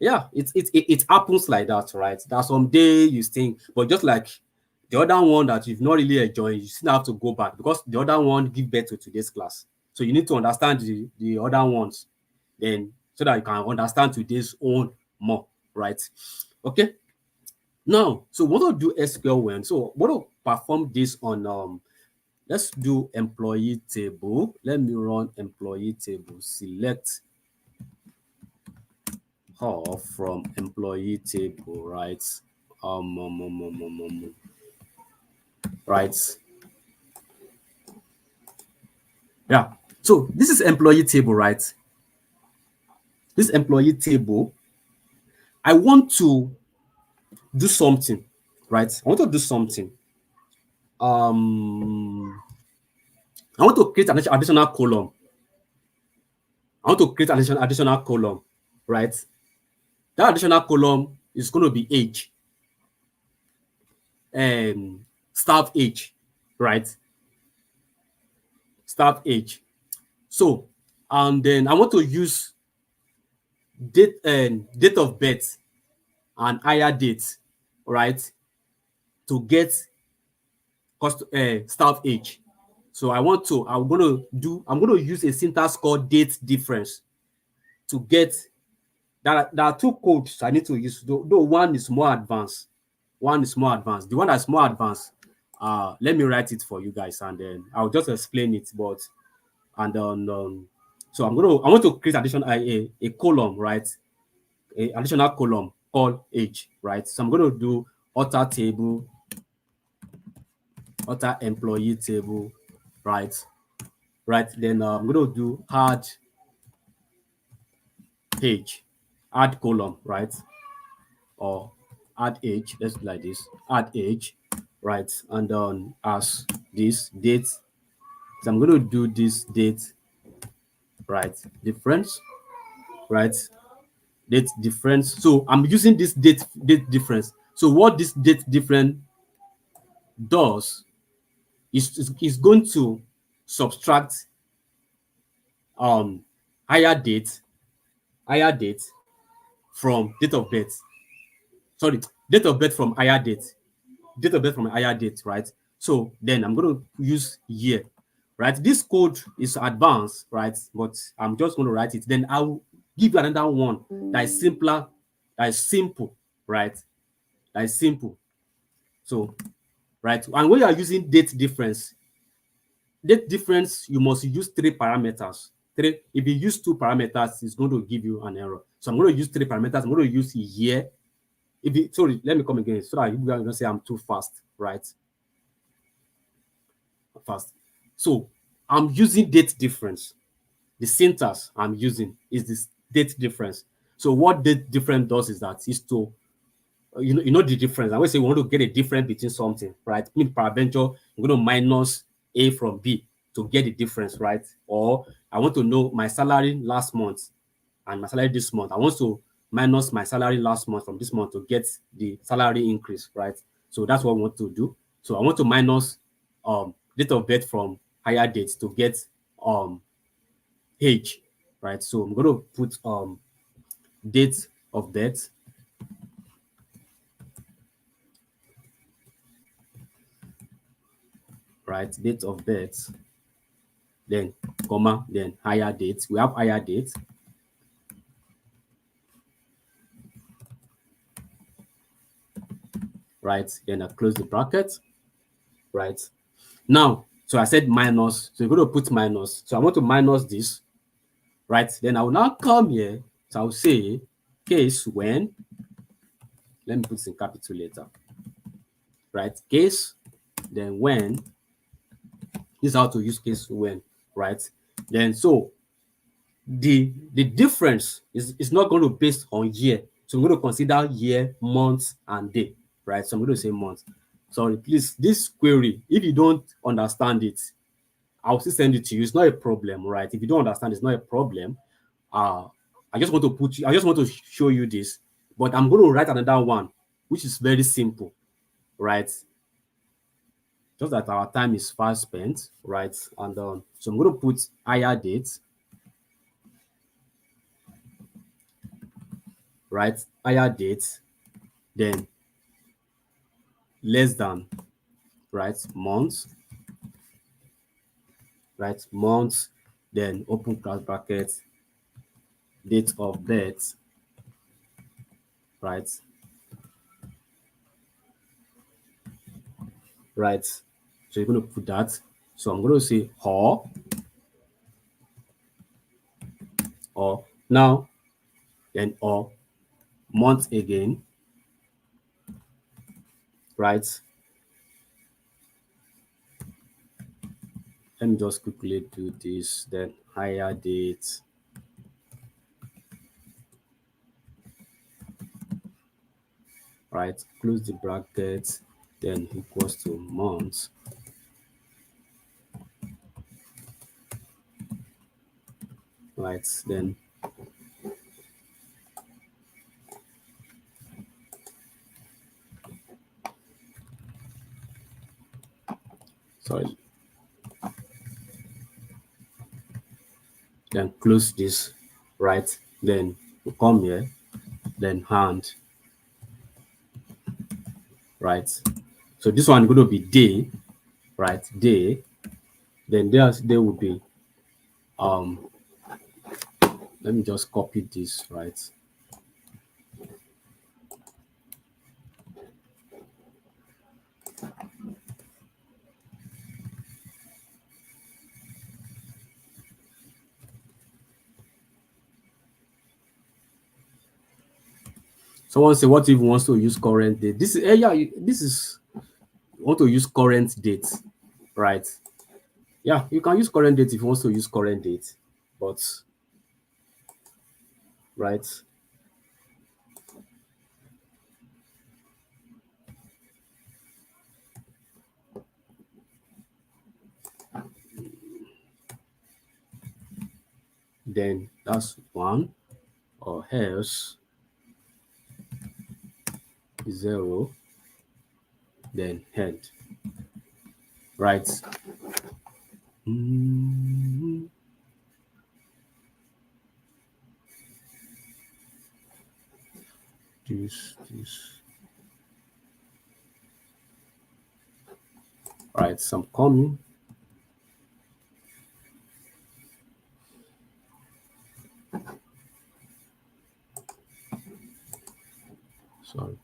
yeah, it happens like that, right? That someday you think, but just like the other one that you've not really enjoyed, you still have to go back because the other one give birth to today's class. So you need to understand the other ones, then so that you can understand today's own more, right? Okay. Now, so what to do SQL when? So what to perform this on let's do employee table. Let me run employee table. Select her from employee table, right? Right. Yeah. So this is employee table, right? This employee table, I want to do something, right? I want to do something. I want to create an additional column. I want to create an additional column, right? That additional column is going to be age, staff age, right? Staff age. So, and then I want to use date of birth and higher date, right, to get staff age. So I'm going to use a syntax called date difference to get there are two codes I need to use. Though one is more advanced. The one that's more advanced, let me write it for you guys, and then I'll just explain it. But and so I want to create a column, right? A additional column called age, right? So I'm going to do author table, author employee table, right? Right. Then I'm going to do add age, add column, right? Or add age, let's do like this, add age, right? And then as this date, so I'm going to do this date, right? Difference, right? Date difference. So I'm using this date difference. So what this date difference does is going to subtract higher date from date of birth. Sorry, date of birth from higher date. Date of birth from higher date, right? So then I'm going to use year. right? This code is advanced, right? But I'm just going to write it. Then I'll give you another one that is simpler, that is simple, right? That is simple. So, right. And when you are using date difference, you must use three parameters. Three. If you use two parameters, it's going to give you an error. So I'm going to use three parameters. I'm going to use year. Sorry, let me come again so that you don't say I'm too fast, right? Fast. So I'm using date difference. The syntax I'm using is this date difference. So what date difference does is that is to you know the difference. I always say we want to get a difference between something, right? In peradventure, I'm going to minus A from B to get the difference, right? Or I want to know my salary last month and my salary this month. I want to minus my salary last month from this month to get the salary increase, right? So that's what we want to do. So I want to minus date of birth from higher dates to get age, right? So I'm going to put date of birth, right? Date of birth, then comma, then higher date. We have higher date. Right, then I close the bracket, right? Now, so I said minus, so you're going to put minus. So I want to minus this, right? Then I will now come here, so I'll say case when, let me put this in capital letter, right? Case, then when, this is how to use case when, right? Then so the difference is not going to be based on year. So I'm going to consider year, month, and day, right? So I'm going to say month. Sorry, please, this query, if you don't understand it, I'll still send it to you. It's not a problem, right? If you don't understand, it's not a problem. Uh, I just want to show you this, but I'm going to write another one, which is very simple, right? Just that our time is fast spent, right? And so I'm going to put higher date, right? Higher date, then less than, right? Months, right? Months, then open class bracket, date of birth, right? Right. So you're going to put that. So I'm going to say or now, then or month again, right? Let me just quickly do this, then higher date, right? Close the bracket, then equals to months, right? Then sorry, then close this, right? Then we come here, then hand, right? So this one is going to be day, right? Day. Then there will be let me just copy this, right? Someone say, what if you wants to use current date? This is this is want to use current date, right? Yeah, you can use current date if you want to use current date, but right. Then that's one, or else 0, then head, right? This, right? Some coming, Sorry.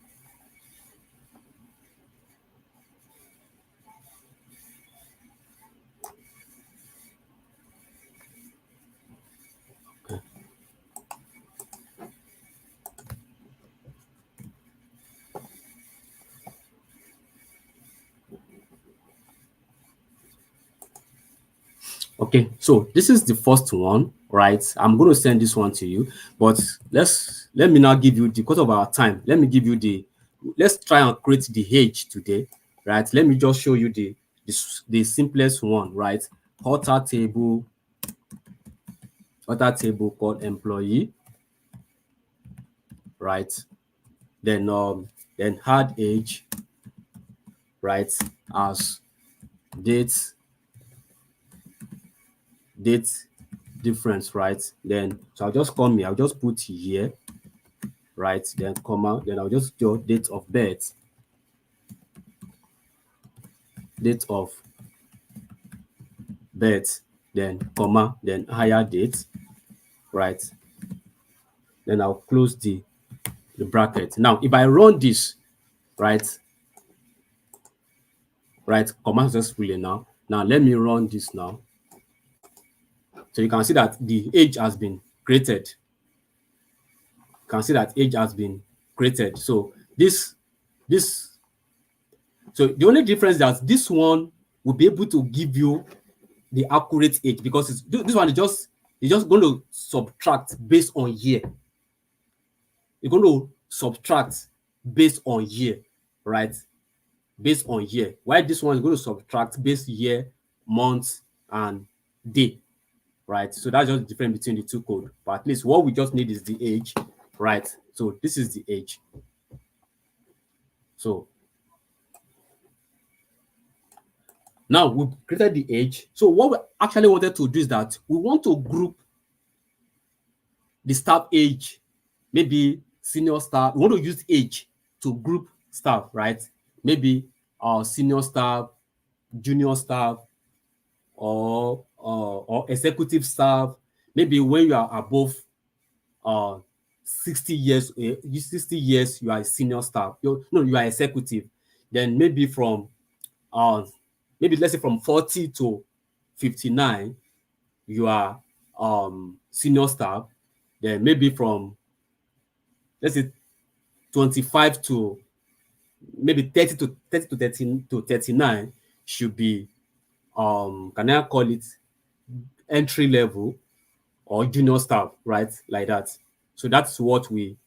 Okay, so this is the first one, right? I'm going to send this one to you, but let me now give you the, because of our time. Let me give you the. Let's try and create the H today, right? Let me just show you the simplest one, right? Author table, called employee, right? Then add age, right? As date date difference, right? Then so I'll just come here, I'll just put year, right? Then comma, then I'll just do date of birth, date of birth, then comma, then higher date, right? Then I'll close the bracket. Now, if I run this, right, command successfully now. Now let me run this now. So you can see that the age has been created. You can see that age has been created. So this so the only difference is that this one will be able to give you the accurate age, because this one is just going to subtract based on year. You're going to subtract based on year, right? Based on year. While this one is going to subtract based year, month, and day, right? So that's just the difference between the two code. But at least what we just need is the age, right? So this is the age. So now we've created the age. So what we actually wanted to do is that we want to group the staff age, maybe senior staff. We want to use age to group staff, right? Maybe senior staff, junior staff, or executive staff. Maybe when you are above 60 years, you are a senior staff. You are executive. Then maybe from maybe let's say from 40 to 59, you are senior staff. Then maybe from, let's say, 25 to maybe 30 to 13 to 39 should be can I call it entry level or junior staff, right? Like that. So that's what we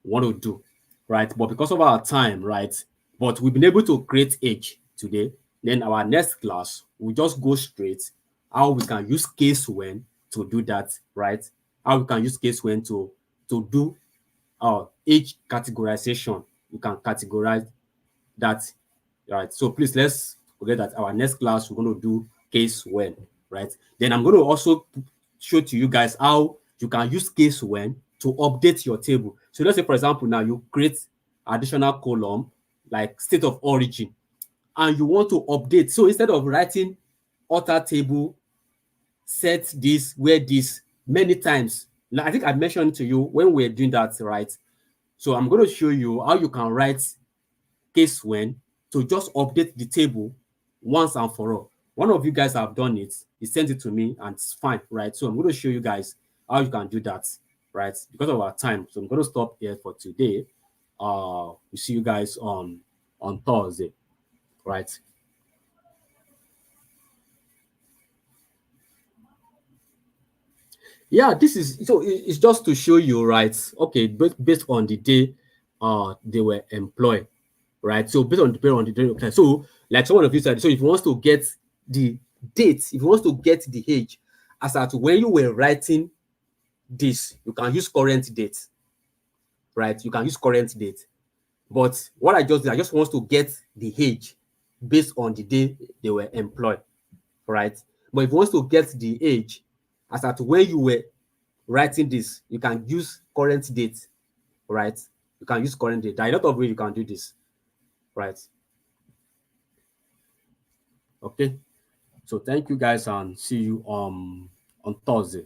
want to do, right? But because of our time, right? But we've been able to create age today. Then our next class, we just go straight how we can use case when to do that, right? How we can use case when to do age categorization. You can categorize that, right? So please, let's forget that our next class we're going to do case when, right? Then I'm going to also show to you guys how you can use case when to update your table. So let's say, for example, now you create additional column like state of origin, and you want to update. So instead of writing author table, set this, where this many times, now I think I mentioned to you when we're doing that, right? So I'm going to show you how you can write case when to just update the table once and for all. One of you guys have done it. He sent it to me and it's fine, right? So I'm going to show you guys how you can do that, right? Because of our time. So I'm going to stop here for today. We see you guys on Thursday, right? Yeah, this is so it's just to show you, right? Okay, based on the day they were employed, right? So based on the day, okay. So like someone of you said, so if you want to get the date, if you want to get the age as at when you were writing this, you can use current date, right? You can use current date. But what I just did, I just want to get the age based on the day they were employed, right? But if you want to get the age as at when you were writing this, you can use current date, right? You can use current date. There are a lot of ways you can do this, right? Okay. So thank you guys and see you on Thursday.